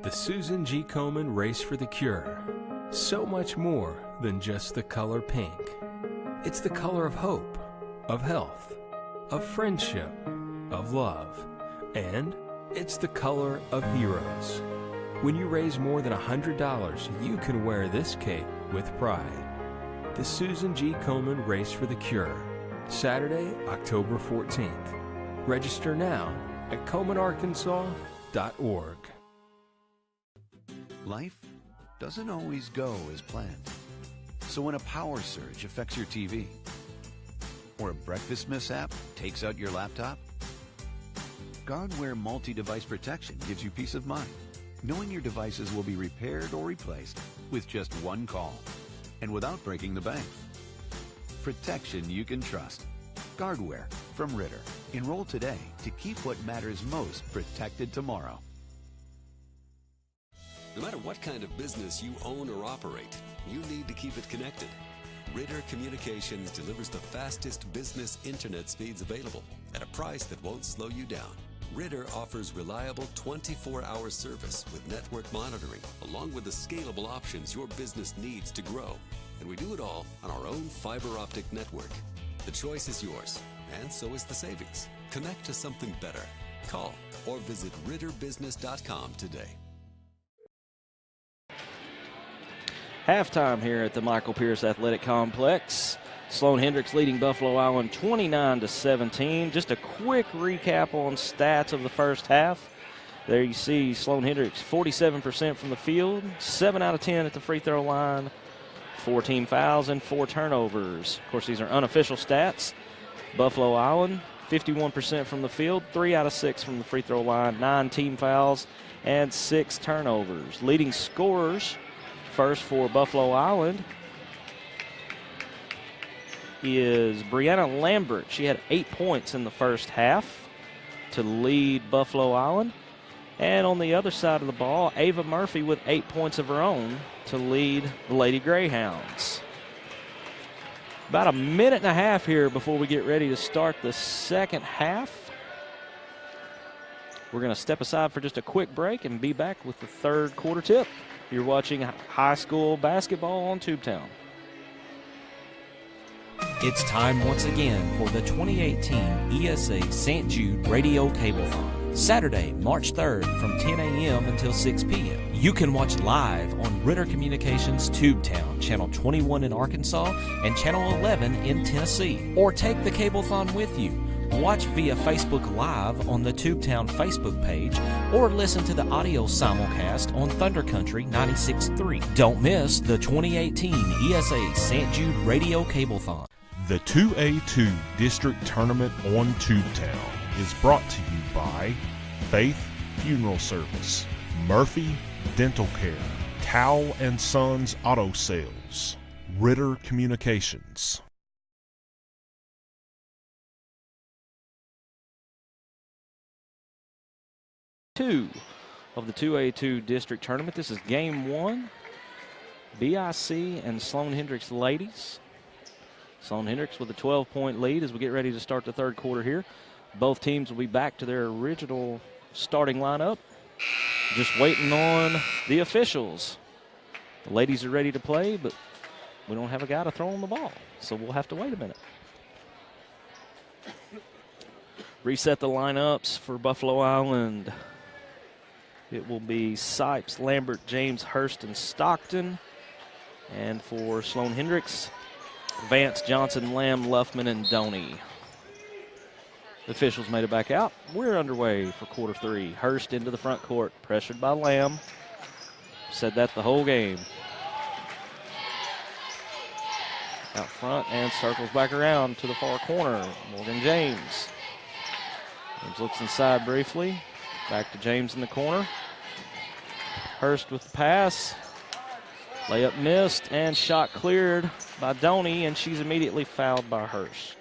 The Susan G. Komen Race for the Cure. So much more than just the color pink. It's the color of hope, of health, of friendship, of love, and it's the color of heroes. When you raise more than $100, you can wear this cape with pride. The Susan G. Komen Race for the Cure. Saturday, October 14th. Register now at KomenArkansas.org. Life doesn't always go as planned. So when a power surge affects your TV, or a breakfast mishap takes out your laptop, Guardware multi-device protection gives you peace of mind, knowing your devices will be repaired or replaced with just one call, and without breaking the bank. Protection you can trust. Guardware from Ritter. Enroll today to keep what matters most protected tomorrow. No matter what kind of business you own or operate, you need to keep it connected. Ritter Communications delivers the fastest business internet speeds available at a price that won't slow you down. Ritter offers reliable 24-hour service with network monitoring, along with the scalable options your business needs to grow. And we do it all on our own fiber optic network. The choice is yours, and so is the savings. Connect to something better. Call or visit RitterBusiness.com today. Halftime here at the Michael Pierce Athletic Complex. Sloan-Hendrix leading Buffalo Island 29-17. Just a quick recap on stats of the first half. There you see Sloan-Hendrix 47% from the field, 7 out of 10 at the free throw line, 4 team fouls and 4 turnovers. Of course, these are unofficial stats. Buffalo Island 51% from the field, 3 out of 6 from the free throw line, 9 team fouls and 6 turnovers. Leading scorers first for Buffalo Island is Brianna Lambert. She had 8 points in the first half to lead Buffalo Island. And on the other side of the ball, Ava Murphy with 8 points of her own to lead the Lady Greyhounds. About a minute and a half here before we get ready to start the second half. We're going to step aside for just a quick break and be back with the third quarter tip. You're watching high school basketball on Tubetown. It's time once again for the 2018 ESA St. Jude Radio Cablethon. Saturday, March 3rd from 10 a.m. until 6 p.m. You can watch live on Ritter Communications Tubetown, Channel 21 in Arkansas and Channel 11 in Tennessee. Or take the Cablethon with you. Watch via Facebook Live on the Tubetown Facebook page or listen to the audio simulcast on Thunder Country 96.3. Don't miss the 2018 ESA St. Jude Radio Cablethon. The 2A2 District Tournament on Tubetown is brought to you by Faith Funeral Service, Murphy Dental Care, Towle & Sons Auto Sales, Ritter Communications. 2 of the 2A2 district tournament. This is game 1. BIC and Sloan-Hendrix ladies. Sloan-Hendrix with a 12-point lead as we get ready to start the third quarter here. Both teams will be back to their original starting lineup. Just waiting on the officials. The ladies are ready to play, but we don't have a guy to throw on the ball, so we'll have to wait a minute. Reset the lineups for Buffalo Island. It will be Sipes, Lambert, James, Hurst, and Stockton. And for Sloan-Hendrix, Vance, Johnson, Lamb, Luffman, and Doney. The officials made it back out. We're underway for quarter 3. Hurst into the front court, pressured by Lamb. Said that the whole game. Out front and circles back around to the far corner. Morgan James. James looks inside briefly. Back to James in the corner. Hurst with the pass. Layup missed and shot cleared by Doney, and she's immediately fouled by Hurst.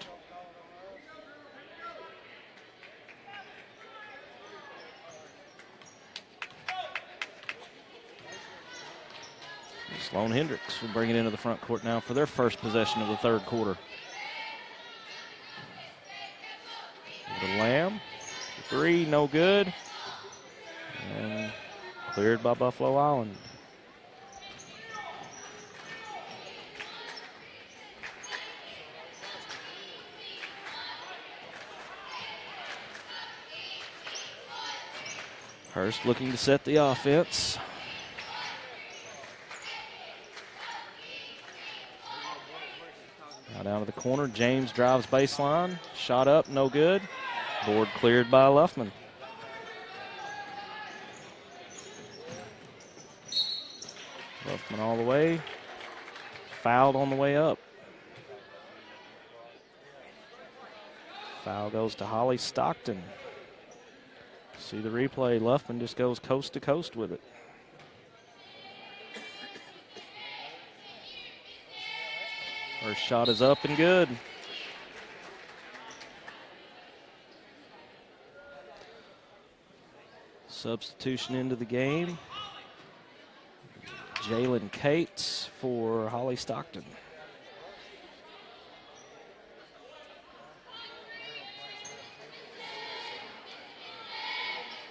Sloan-Hendrix will bring it into the front court now for their first possession of the third quarter. The Lamb, 3, no good. And cleared by Buffalo Island. Hurst looking to set the offense. Now down to the corner, James drives baseline. Shot up, no good. Board cleared by Luffman. Luffman all the way. Fouled on the way up. Foul goes to Holly Stockton. See the replay, Luffman just goes coast to coast with it. First shot is up and good. Substitution into the game. Jalen Cates for Holly Stockton.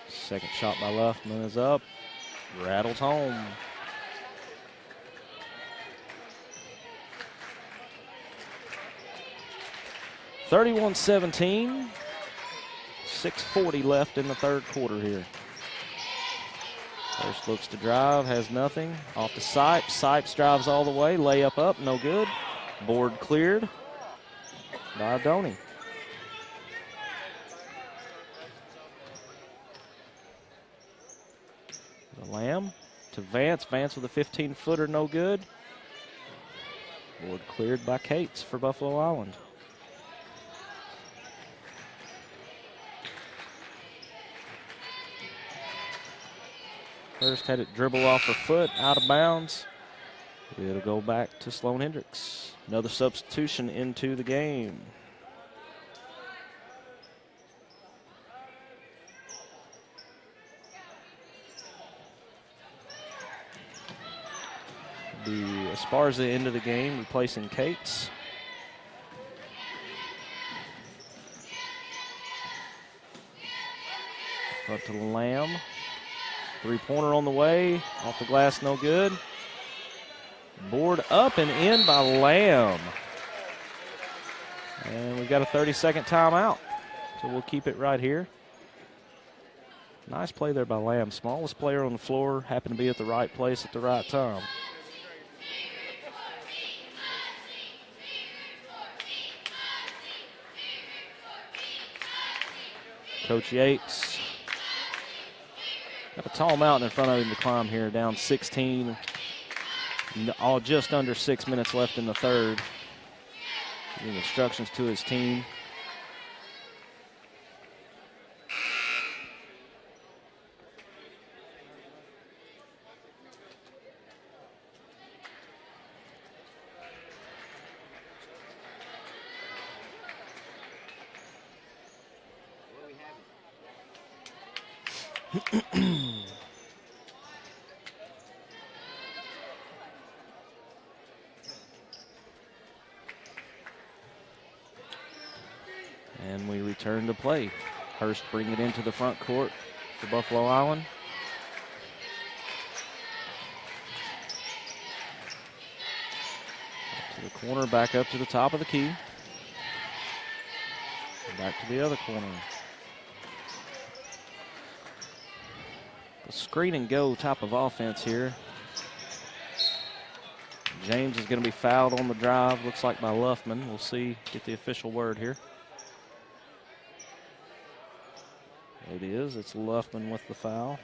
Second shot by Luffman is up. Rattles home. (31-17). 6:40 left in the third quarter here. First looks to drive, has nothing. Off to Sipes. Sipes drives all the way. Layup up, no good. Board cleared by Doney. The Lamb to Vance. Vance with a 15-footer, no good. Board cleared by Cates for Buffalo Island. First had it dribble off her foot, out of bounds. It'll go back to Sloan-Hendrix. Another substitution into the game. The Esparza into the game, replacing Cates. Front to the Lamb. Three-pointer on the way. Off the glass, no good. Board up and in by Lamb. And we've got a 30-second timeout. So we'll keep it right here. Nice play there by Lamb. Smallest player on the floor. Happened to be at the right place at the right time. Coach Yates. Got a tall mountain in front of him to climb here, down 16. All just under 6 minutes left in the third. Giving instructions to his team. And we return to play. Hurst bring it into the front court for Buffalo Island. Up to the corner, back up to the top of the key. Back to the other corner. The screen and go type of offense here. James is going to be fouled on the drive, looks like by Luffman. We'll see, get the official word here. It is, it's Luffman with the foul.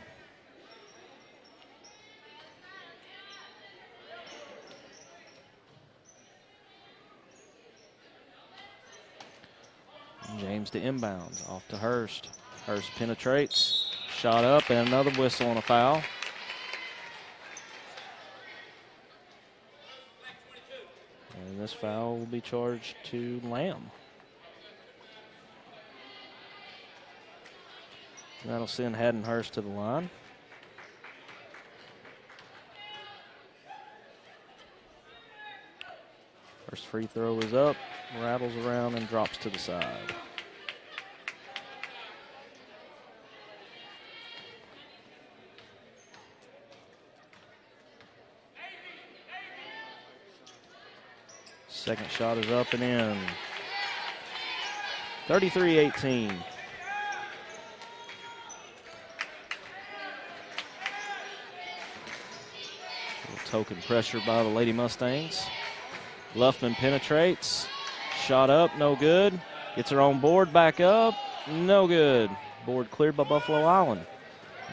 James to inbounds, off to Hurst. Hurst penetrates, shot up, and another whistle on a foul. And this foul will be charged to Lamb. That'll send Haddon Hurst to the line. First free throw is up, rattles around and drops to the side. Second shot is up and in. 33-18. Token pressure by the Lady Mustangs. Luffman penetrates. Shot up, no good. Gets her on board, back up, no good. Board cleared by Buffalo Island.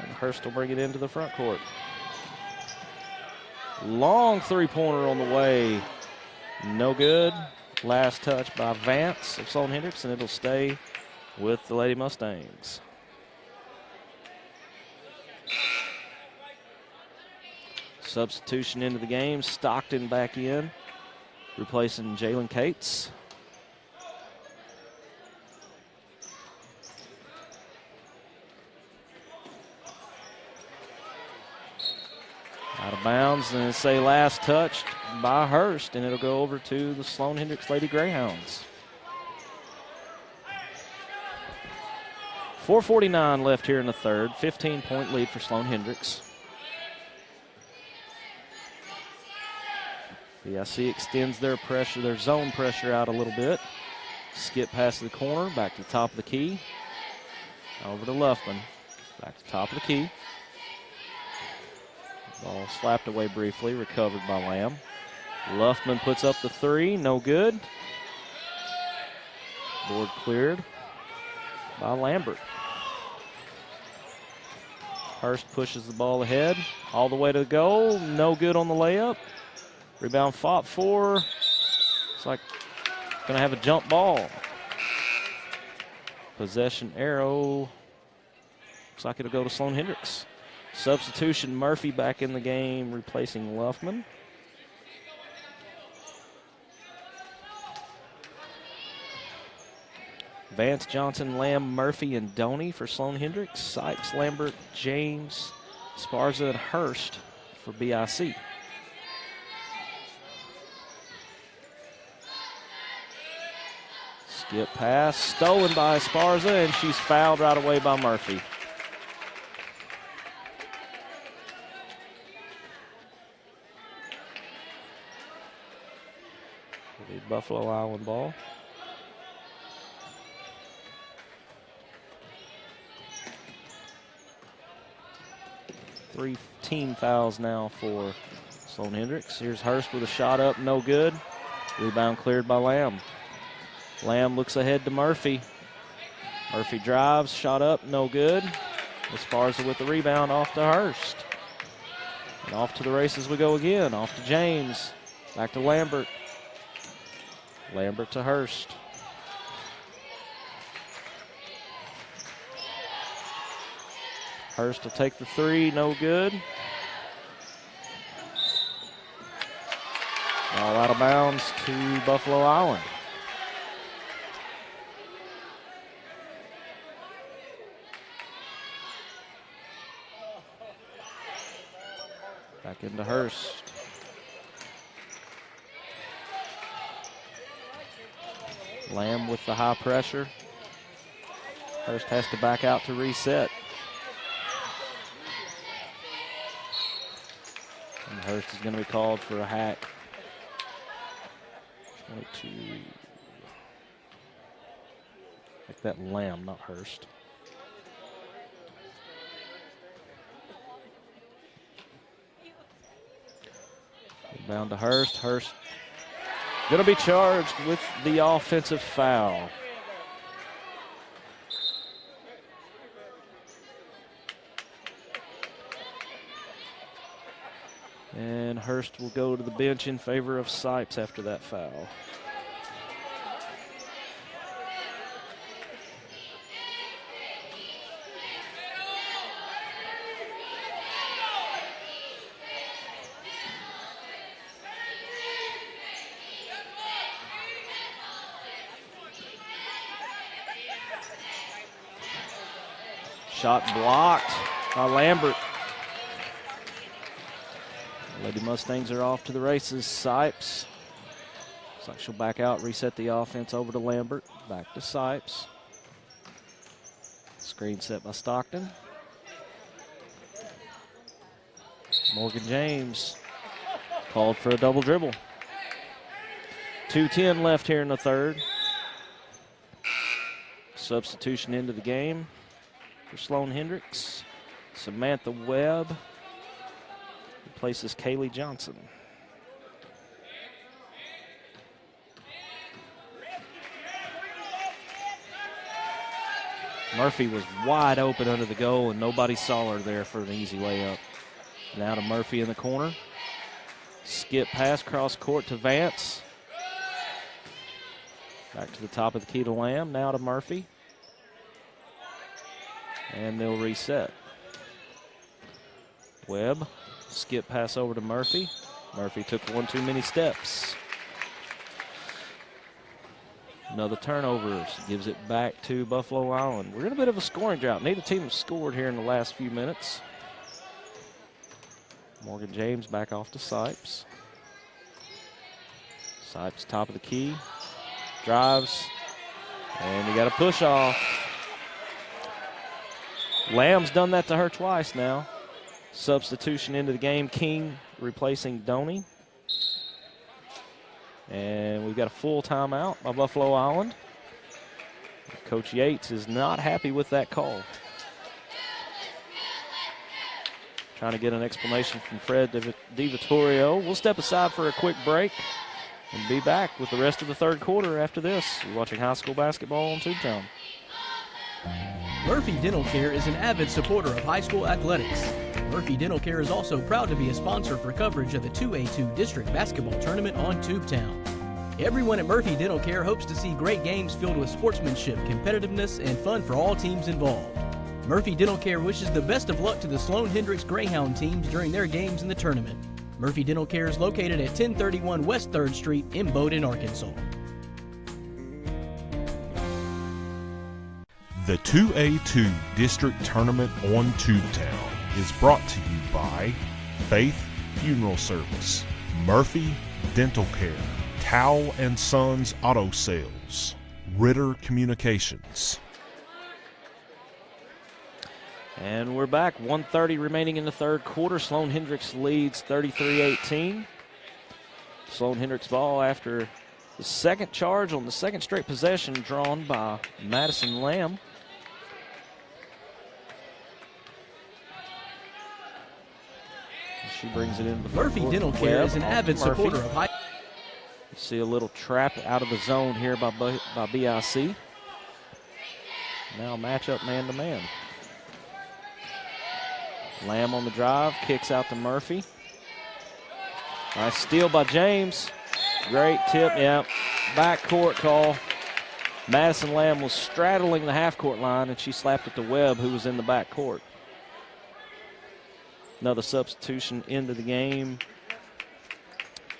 And Hurst will bring it into the front court. Long three-pointer on the way. No good. Last touch by Vance of Sloan-Hendrix, and it'll stay with the Lady Mustangs. Substitution into the game. Stockton back in, replacing Jalen Cates. Out of bounds, and say last touched by Hurst, and it'll go over to the Sloan-Hendrix Lady Greyhounds. 4:49 left here in the third. 15-point lead for Sloan-Hendrix. BIC extends their pressure, their zone pressure out a little bit. Skip past the corner, back to the top of the key. Over to Luffman, back to the top of the key. Ball slapped away briefly, recovered by Lamb. Luffman puts up the three, no good. Board cleared by Lambert. Hurst pushes the ball ahead, all the way to the goal, no good on the layup. Rebound fought for. It's like going to have a jump ball. Possession arrow. Looks like it'll go to Sloan-Hendrix. Substitution, Murphy back in the game, replacing Luffman. Vance, Johnson, Lamb, Murphy, and Doney for Sloan-Hendrix. Sykes, Lambert, James, Sparza, and Hurst for BIC. Skip pass, stolen by Sparza, and she's fouled right away by Murphy. The Buffalo Island ball. Three team fouls now for Sloan-Hendrix. Here's Hurst with a shot up, no good. Rebound cleared by Lamb. Lamb looks ahead to Murphy. Murphy drives, shot up, no good. Esparza with the rebound, off to Hurst. And off to the races we go again. Off to James, back to Lambert. Lambert to Hurst. Hurst will take the three, no good. All out of bounds to Buffalo Island. Back into Hurst. Lamb with the high pressure. Hurst has to back out to reset. And Hurst is going to be called for a hack. 22. Like that Lamb, not Hurst. Bound to Hurst. Hurst going to be charged with the offensive foul. And Hurst will go to the bench in favor of Sipes after that foul. Shot blocked by Lambert. Lady Mustangs are off to the races. Sipes. Looks like she'll back out, reset the offense over to Lambert. Back to Sipes. Screen set by Stockton. Morgan James called for a double dribble. 2:10 left here in the third. Substitution into the game for Sloan-Hendrix. Samantha Webb replaces Kaylee Johnson. Murphy was wide open under the goal, and nobody saw her there for an easy layup. Now to Murphy in the corner. Skip pass cross court to Vance. Back to the top of the key to Lamb. Now to Murphy. And they'll reset. Webb, skip pass over to Murphy. Murphy took one too many steps. Another turnover gives it back to Buffalo Island. We're in a bit of a scoring drought. Neither team has scored here in the last few minutes. Morgan James back off to Sipes. Sipes top of the key. Drives. And he got a push off. Lamb's done that to her twice now. Substitution into the game. King replacing Doney. And we've got a full timeout by Buffalo Island. Coach Yates is not happy with that call. Trying to get an explanation from Fred DiVittorio. We'll step aside for a quick break and be back with the rest of the third quarter after this. You're watching high school basketball on Tubetown. Murphy Dental Care is an avid supporter of high school athletics. Murphy Dental Care is also proud to be a sponsor for coverage of the 2A2 District Basketball Tournament on Tubetown. Everyone at Murphy Dental Care hopes to see great games filled with sportsmanship, competitiveness, and fun for all teams involved. Murphy Dental Care wishes the best of luck to the Sloan-Hendrix Greyhound teams during their games in the tournament. Murphy Dental Care is located at 1031 West 3rd Street in Bowdoin, Arkansas. The 2A2 District Tournament on Tubetown is brought to you by Faith Funeral Service, Murphy Dental Care, Towle & Sons Auto Sales, Ritter Communications. And we're back. 1:30 remaining in the third quarter. Sloan-Hendrix leads 33-18. Sloan-Hendrix ball after the second charge on the second straight possession drawn by Madison Lamb. She brings it in. Murphy Dental Care is an avid supporter of high. You see a little trap out of the zone here by BIC. Now matchup man-to-man. Lamb on the drive, kicks out to Murphy. Nice steal by James. Great tip, yeah. Backcourt call. Madison Lamb was straddling the half-court line, and she slapped it to Webb, who was in the backcourt. Another substitution into the game.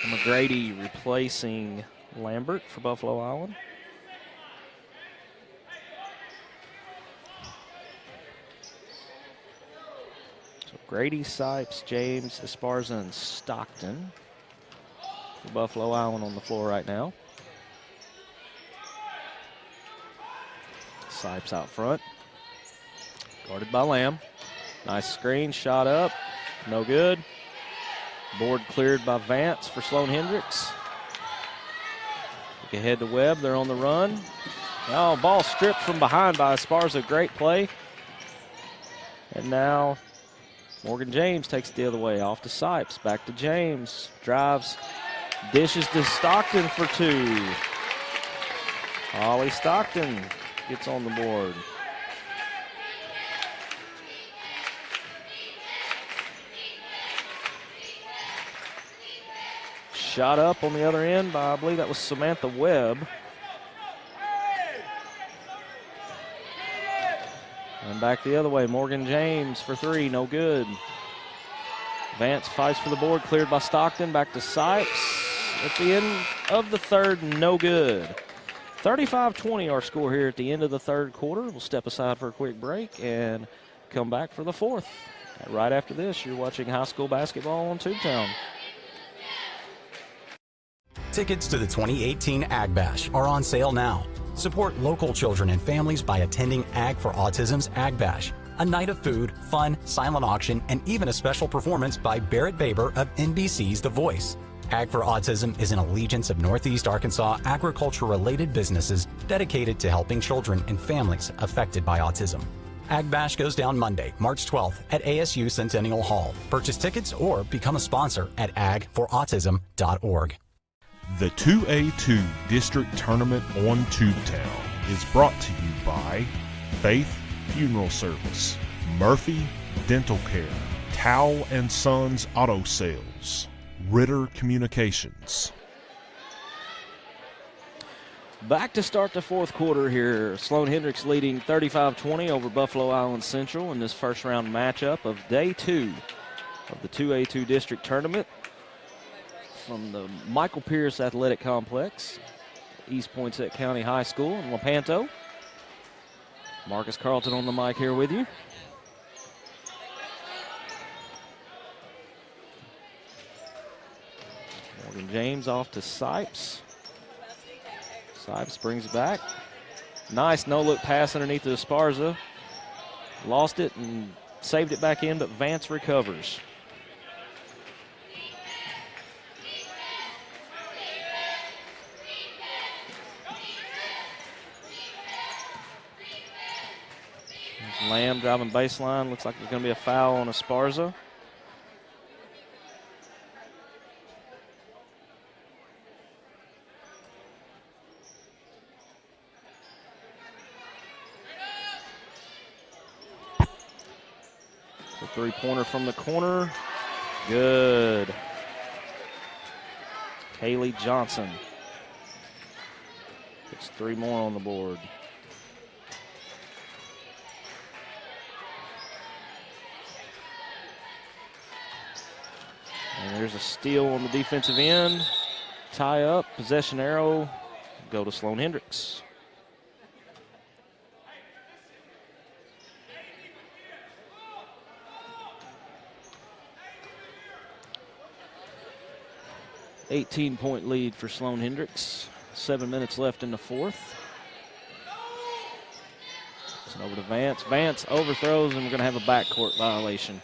McGrady replacing Lambert for Buffalo Island. So Grady, Sipes, James, Esparza, and Stockton. For Buffalo Island on the floor right now. Sipes out front. Guarded by Lamb. Nice screen, shot up. No good. Board cleared by Vance for Sloan-Hendrix. Look ahead to Webb. They're on the run. Oh, ball stripped from behind by Esparza. Great play. And now Morgan James takes it the other way. Off to Sipes. Back to James. Drives. Dishes to Stockton for two. Ollie Stockton gets on the board. Shot up on the other end by, I believe that was Samantha Webb. And back the other way, Morgan James for three, no good. Vance fights for the board, cleared by Stockton, back to Sipes. At the end of the third, no good. 35-20 our score here at the end of the third quarter. We'll step aside for a quick break and come back for the fourth. Right after this, you're watching high school basketball on Tubetown. Tickets to the 2018 Ag Bash are on sale now. Support local children and families by attending Ag for Autism's Ag Bash, a night of food, fun, silent auction, and even a special performance by Barrett Baber of NBC's The Voice. Ag for Autism is an allegiance of Northeast Arkansas agriculture-related businesses dedicated to helping children and families affected by autism. Ag Bash goes down Monday, March 12th at ASU Centennial Hall. Purchase tickets or become a sponsor at agforautism.org. The 2A2 District Tournament on Tubetown is brought to you by Faith Funeral Service, Murphy Dental Care, Towle & Sons Auto Sales, Ritter Communications. Back to start the fourth quarter here. Sloan-Hendrix leading 35-20 over Buffalo Island Central in this first round matchup of day 2 of the 2A2 District Tournament. From the Michael Pierce Athletic Complex, East Poinsett County High School in Lepanto. Marcus Carlton on the mic here with you. Morgan James off to Sipes. Sipes brings it back. Nice no-look pass underneath the Esparza. Lost it and saved it back in, but Vance recovers. Lamb driving baseline. Looks like there's going to be a foul on Esparza. The three-pointer from the corner. Good. Kaylee Johnson. Puts 3 more on the board. And there's a steal on the defensive end. Tie up, possession arrow, go to Sloan-Hendrix. $18-point lead for Sloan-Hendrix. 7 minutes left in the fourth. It's over to Vance. Vance overthrows, and we're going to have a backcourt violation.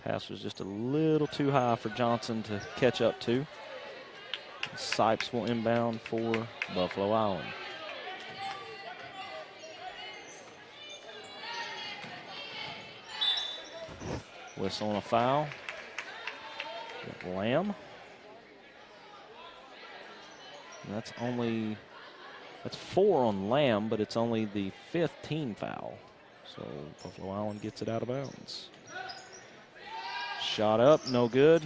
Pass was just a little too high for Johnson to catch up to. Sipes will inbound for Buffalo Island. Whistle on a foul. Lamb. And that's 4 on Lamb, but it's only the 5th team foul. So Buffalo Island gets it out of bounds. Shot up, no good.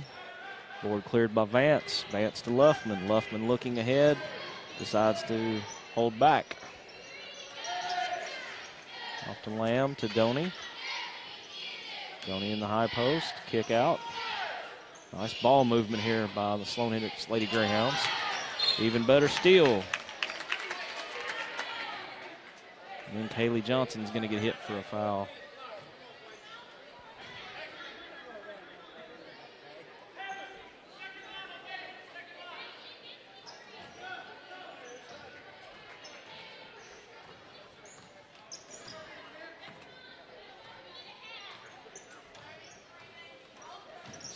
Board cleared by Vance. Vance to Luffman. Luffman looking ahead. Decides to hold back. Off to Lamb, to Doney. Doney in the high post. Kick out. Nice ball movement here by the Sloan-Hendrix Lady Greyhounds. Even better steal. And then Kaylee Johnson's going to get hit for a foul.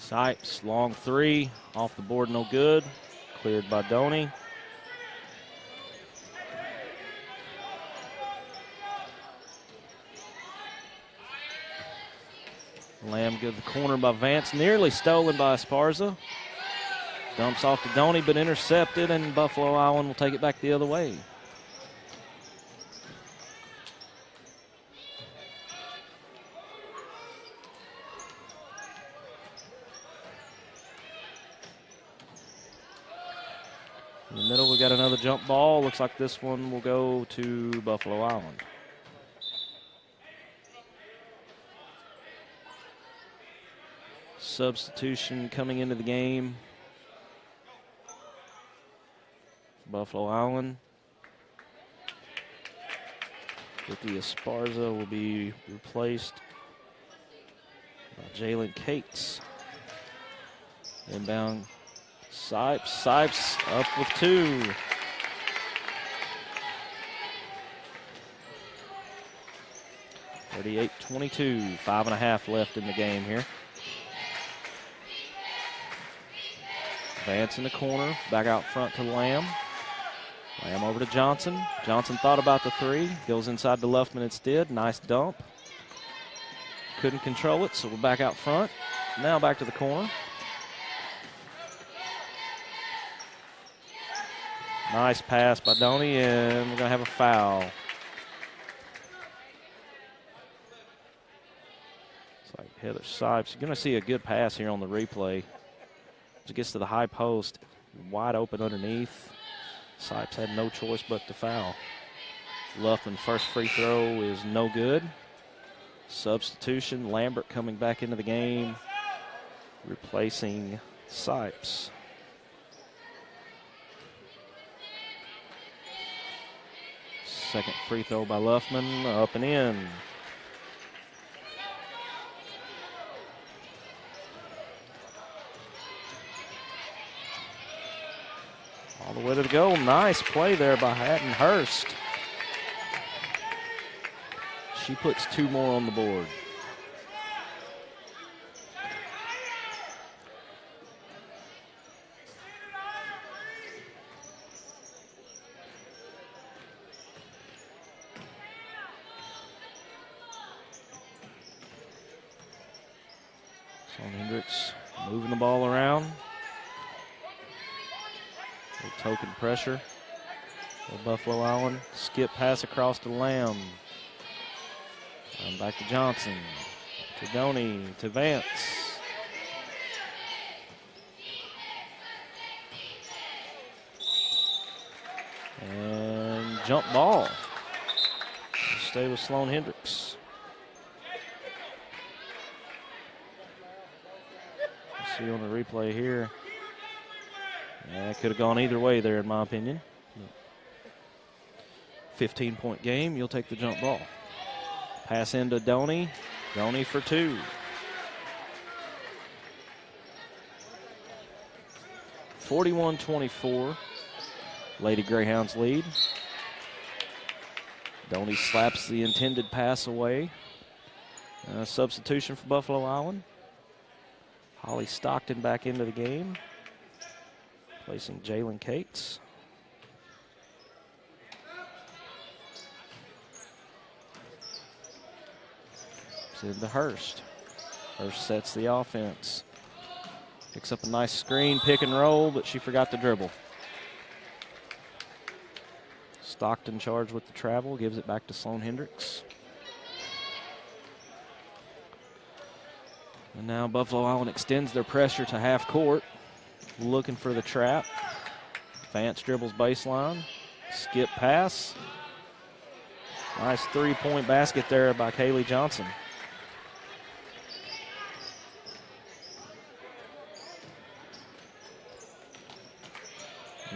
Sipes, long three, off the board, no good. Cleared by Doney. Lamb good to the corner by Vance, nearly stolen by Esparza. Dumps off to Doney, but intercepted, and Buffalo Island will take it back the other way. In the middle, we got another jump ball. Looks like this one will go to Buffalo Island. Substitution coming into the game. Buffalo Island. Ricky Esparza will be replaced by Jalen Cates. Inbound. Sipes up with two. (38-22), 5.5 left in the game here. Vance in the corner, back out front to Lamb. Lamb over to Johnson. Johnson thought about the three, goes inside to Luffman instead. Nice dump. Couldn't control it, so we're back out front. Now back to the corner. Nice pass by Doney, and we're going to have a foul. It's like Heather Sipes. You're going to see a good pass here on the replay. As it gets to the high post, wide open underneath. Sipes had no choice but to foul. Luffman first free throw is no good. Substitution, Lambert coming back into the game, replacing Sipes. Second free throw by Luffman, up and in. All the way to the goal. Nice play there by Hatton Hurst. She puts two more on the board. Sloan-Hendrix moving the ball around. Token pressure for Buffalo Island. Skip pass across to Lamb. And back to Johnson. To Doney. To Vance. And jump ball. Stay with Sloan-Hendrix. See on the replay here. Yeah, it could have gone either way there, in my opinion. 15-point game, you'll take the jump ball. Pass into Doney. Doney for two. (41-24). Lady Greyhounds lead. Doney slaps the intended pass away. Substitution for Buffalo Island. Holly Stockton back into the game. Placing Jalen Cates. It's into Hurst. Hurst sets the offense. Picks up a nice screen, pick and roll, but she forgot to dribble. Stockton charged with the travel, gives it back to Sloan-Hendrix. And now Buffalo Island extends their pressure to half court. Looking for the trap. Vance dribbles baseline. Skip pass. Nice three-point basket there by Kaylee Johnson.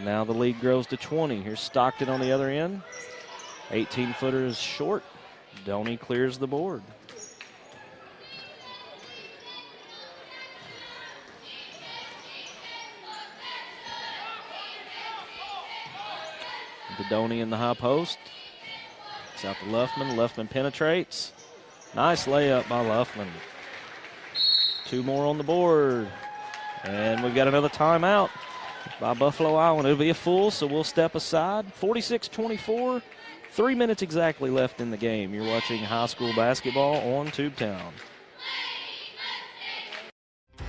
Now the lead grows to 20. Here's Stockton on the other end. 18-footer is short. Doney clears the board. Doney in the high post. It's out to Luffman. Luffman penetrates. Nice layup by Luffman. 2 more on the board. And we've got another timeout by Buffalo Island. It'll be a full, so we'll step aside. 46-24, 3 minutes exactly left in the game. You're watching high school basketball on Tubetown.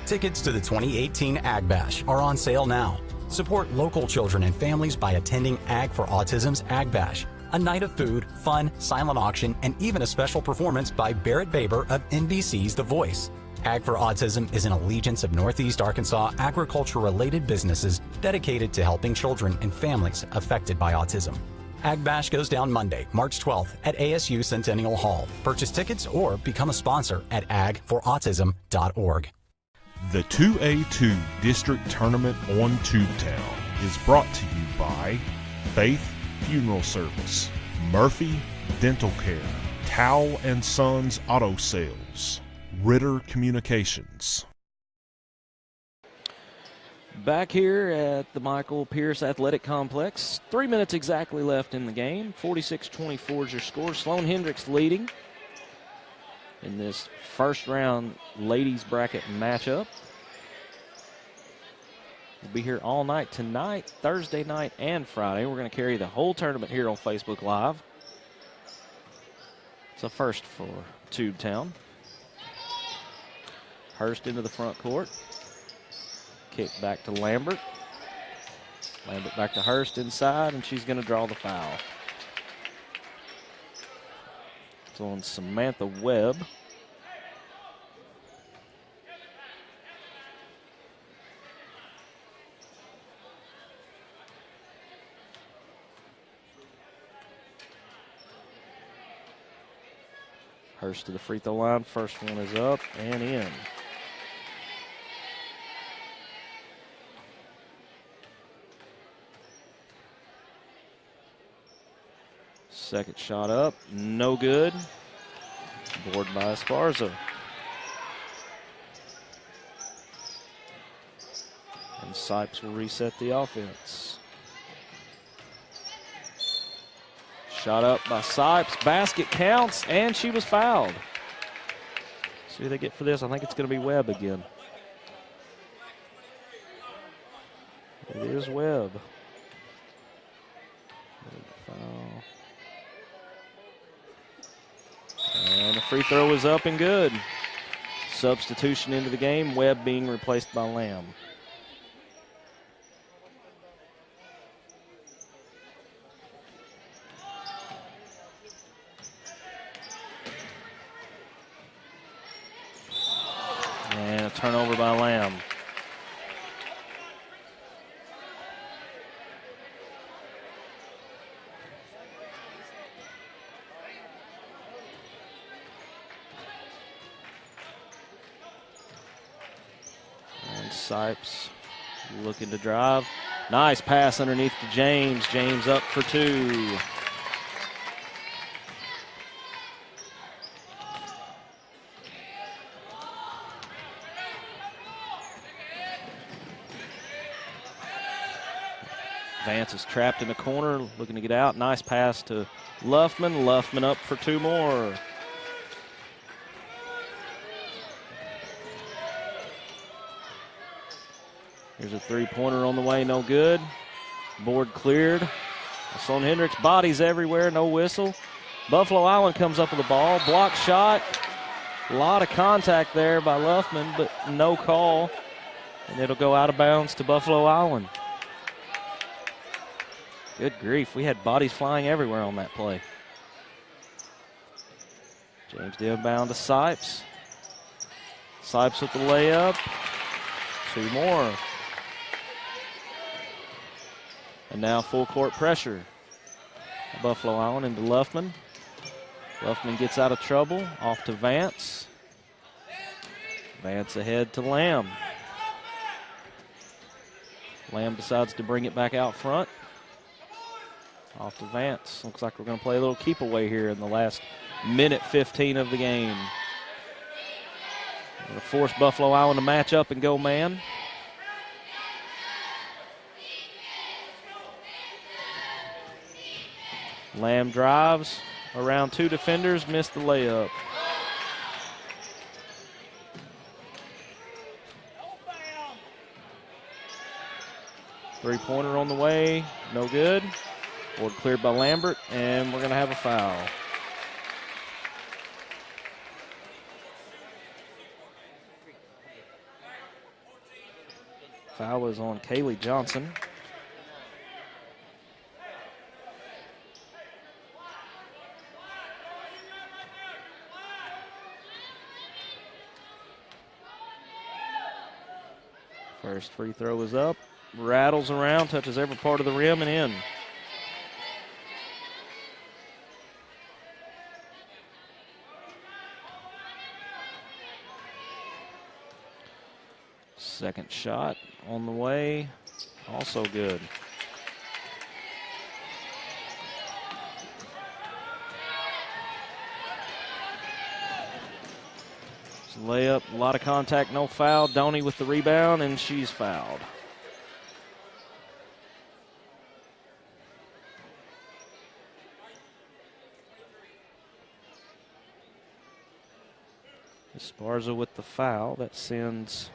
Tickets to the 2018 Ag Bash are on sale now. Support local children and families by attending Ag for Autism's Ag Bash, a night of food, fun, silent auction, and even a special performance by Barrett Baber of NBC's The Voice. Ag for Autism is an allegiance of Northeast Arkansas agriculture-related businesses dedicated to helping children and families affected by autism. Ag Bash goes down Monday, March 12th at ASU Centennial Hall. Purchase tickets or become a sponsor at agforautism.org. The 2A2 District Tournament on Tubetown is brought to you by Faith Funeral Service, Murphy Dental Care, Towle & Sons Auto Sales, Ritter Communications. Back here at the Michael Pierce Athletic Complex, 3 minutes exactly left in the game. 46-24 is your score. Sloan-Hendrix leading in this first round ladies bracket matchup. We'll be here all night tonight, Thursday night, and Friday. We're going to carry the whole tournament here on Facebook Live. It's a first for Tubetown. Hurst into the front court. Kick back to Lambert. Lambert back to Hurst inside, and she's going to draw the foul. It's on Samantha Webb. Hurst to the free throw line. First one is up and in. Second shot up, no good. Board by Esparza. And Sipes will reset the offense. Shot up by Sipes, basket counts, and she was fouled. See who they get for this? I think it's going to be Webb again. It is Webb. Foul. And the free throw is up and good. Substitution into the game, Webb being replaced by Lamb. And a turnover by Lamb. Sipes looking to drive. Nice pass underneath to James. James up for two. Vance is trapped in the corner, looking to get out. Nice pass to Luffman. Luffman up for two more. Here's a three-pointer on the way, no good. Board cleared. Sloan-Hendrix, bodies everywhere, no whistle. Buffalo Island comes up with the ball. Block shot. A lot of contact there by Luffman, but no call. And it'll go out of bounds to Buffalo Island. Good grief, we had bodies flying everywhere on that play. James inbound to Sipes. Sipes with the layup. Two more. And now full court pressure. Buffalo Island into Luffman. Luffman gets out of trouble. Off to Vance. Vance ahead to Lamb. Lamb decides to bring it back out front. Off to Vance. Looks like we're going to play a little keep away here in the last minute 15 of the game. Going to force Buffalo Island to match up and go man. Lamb drives around two defenders, missed the layup. Three-pointer on the way, no good. Board cleared by Lambert, and we're going to have a foul. Foul is on Kaylee Johnson. First free throw is up, rattles around, touches every part of the rim and in. Second shot on the way, also good. Layup, a lot of contact, no foul. Donnie with the rebound, and she's fouled. Esparza with the foul. That sends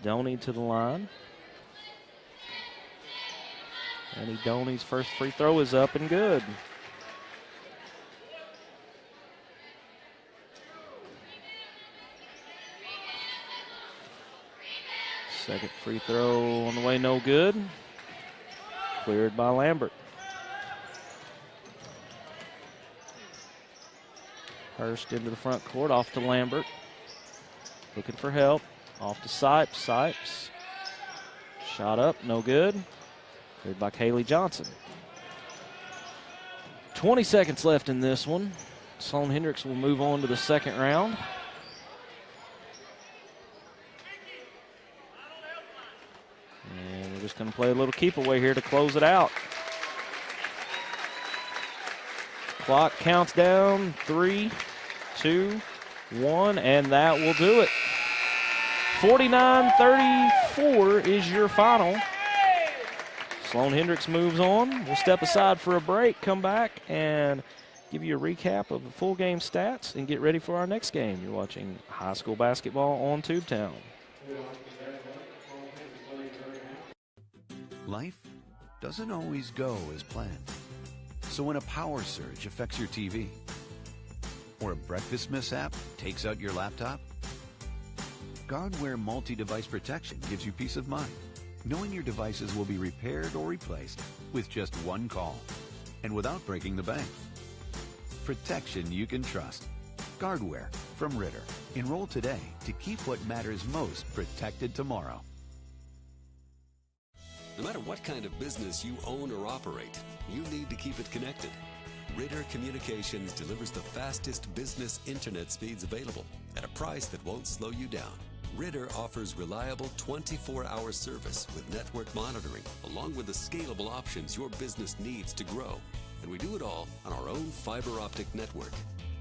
Donnie to the line. Annie Donnie's first free throw is up and good. Second free throw on the way, no good. Cleared by Lambert. Hurst into the front court, off to Lambert. Looking for help, off to Sipes. Sipes. Shot up, no good. Cleared by Kaylee Johnson. 20 seconds left in this one. Sloan-Hendrix will move on to the second round. And we're just going to play a little keep away here to close it out. Clock counts down, 3, 2, 1, and that will do it. 49-34 is your final. Sloan-Hendrix moves on. We'll step aside for a break, come back, and give you a recap of the full game stats and get ready for our next game. You're watching high school basketball on Tubetown. Life doesn't always go as planned. So when a power surge affects your TV, or a breakfast mishap takes out your laptop, Guardware multi-device protection gives you peace of mind, knowing your devices will be repaired or replaced with just one call, and without breaking the bank. Protection you can trust. Guardware from Ritter. Enroll today to keep what matters most protected tomorrow. No matter what kind of business you own or operate, you need to keep it connected. Ritter Communications delivers the fastest business internet speeds available at a price that won't slow you down. Ritter offers reliable 24-hour service with network monitoring, along with the scalable options your business needs to grow. And we do it all on our own fiber optic network.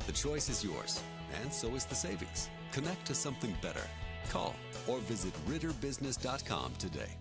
The choice is yours, and so is the savings. Connect to something better. Call or visit ritterbusiness.com today.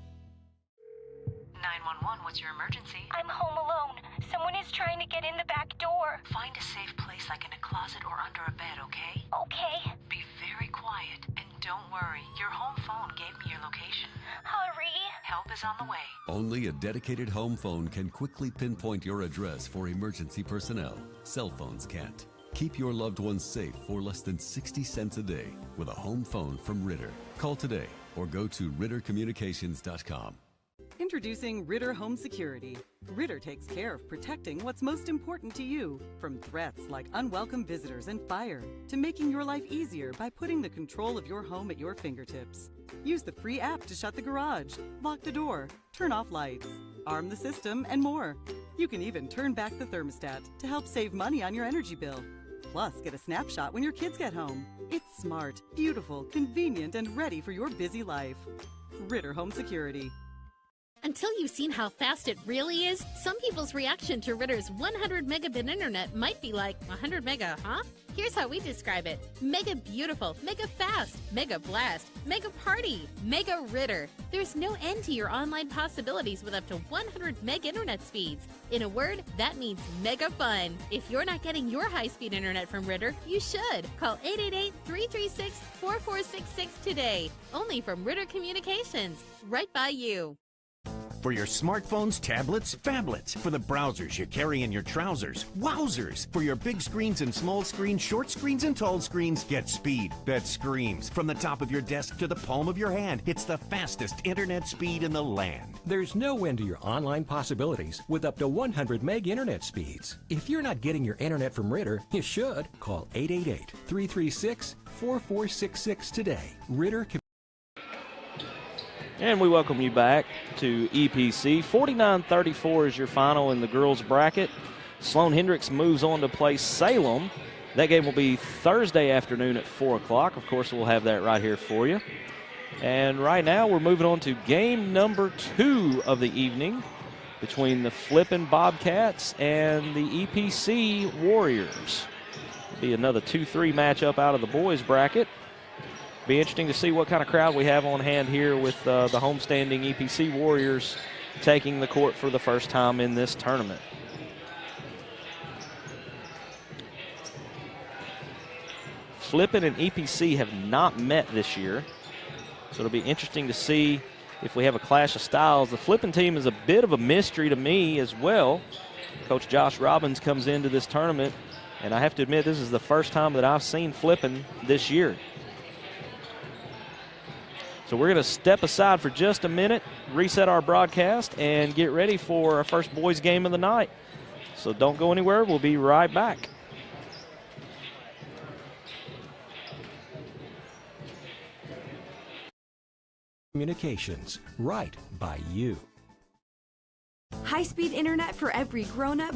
911, what's your emergency? I'm home alone. Someone is trying to get in the back door. Find a safe place like in a closet or under a bed, okay? Okay. Be very quiet and don't worry. Your home phone gave me your location. Hurry. Help is on the way. Only a dedicated home phone can quickly pinpoint your address for emergency personnel. Cell phones can't. Keep your loved ones safe for less than 60 cents a day with a home phone from Ritter. Call today or go to rittercommunications.com. Introducing Ritter Home Security. Ritter takes care of protecting what's most important to you, from threats like unwelcome visitors and fire, to making your life easier by putting the control of your home at your fingertips. Use the free app to shut the garage, lock the door, turn off lights, arm the system, and more. You can even turn back the thermostat to help save money on your energy bill. Plus, get a snapshot when your kids get home. It's smart, beautiful, convenient, and ready for your busy life. Ritter Home Security. Until you've seen how fast it really is, some people's reaction to Ritter's 100 megabit internet might be like, 100 mega, huh? Here's how we describe it. Mega beautiful, mega fast, mega blast, mega party, mega Ritter. There's no end to your online possibilities with up to 100 meg internet speeds. In a word, that means mega fun. If you're not getting your high-speed internet from Ritter, you should. Call 888-336-4466 today. Only from Ritter Communications, right by you. For your smartphones, tablets, phablets. For the browsers you carry in your trousers. Wowzers! For your big screens and small screens, short screens and tall screens, get speed that screams. From the top of your desk to the palm of your hand, it's the fastest internet speed in the land. There's no end to your online possibilities with up to 100 meg internet speeds. If you're not getting your internet from Ritter, you should. Call 888-336-4466 today. Ritter. And we welcome you back to EPC. 49-34 is your final in the girls' bracket. Sloan-Hendrix moves on to play Salem. That game will be Thursday afternoon at 4 o'clock. Of course, we'll have that right here for you. And right now, we're moving on to game number 2 of the evening between the Flippin' Bobcats and the EPC Warriors. It'll be another 2-3 matchup out of the boys' bracket. Be interesting to see what kind of crowd we have on hand here with the homestanding EPC Warriors taking the court for the first time in this tournament. Flippin' and EPC have not met this year, so it'll be interesting to see if we have a clash of styles. The Flippin' team is a bit of a mystery to me as well. Coach Josh Robbins comes into this tournament, and I have to admit this is the first time that I've seen Flippin' this year. So we're going to step aside for just a minute, reset our broadcast, and get ready for our first boys game of the night. So don't go anywhere. We'll be right back. Communications, right by you. High-speed internet for every grown-up.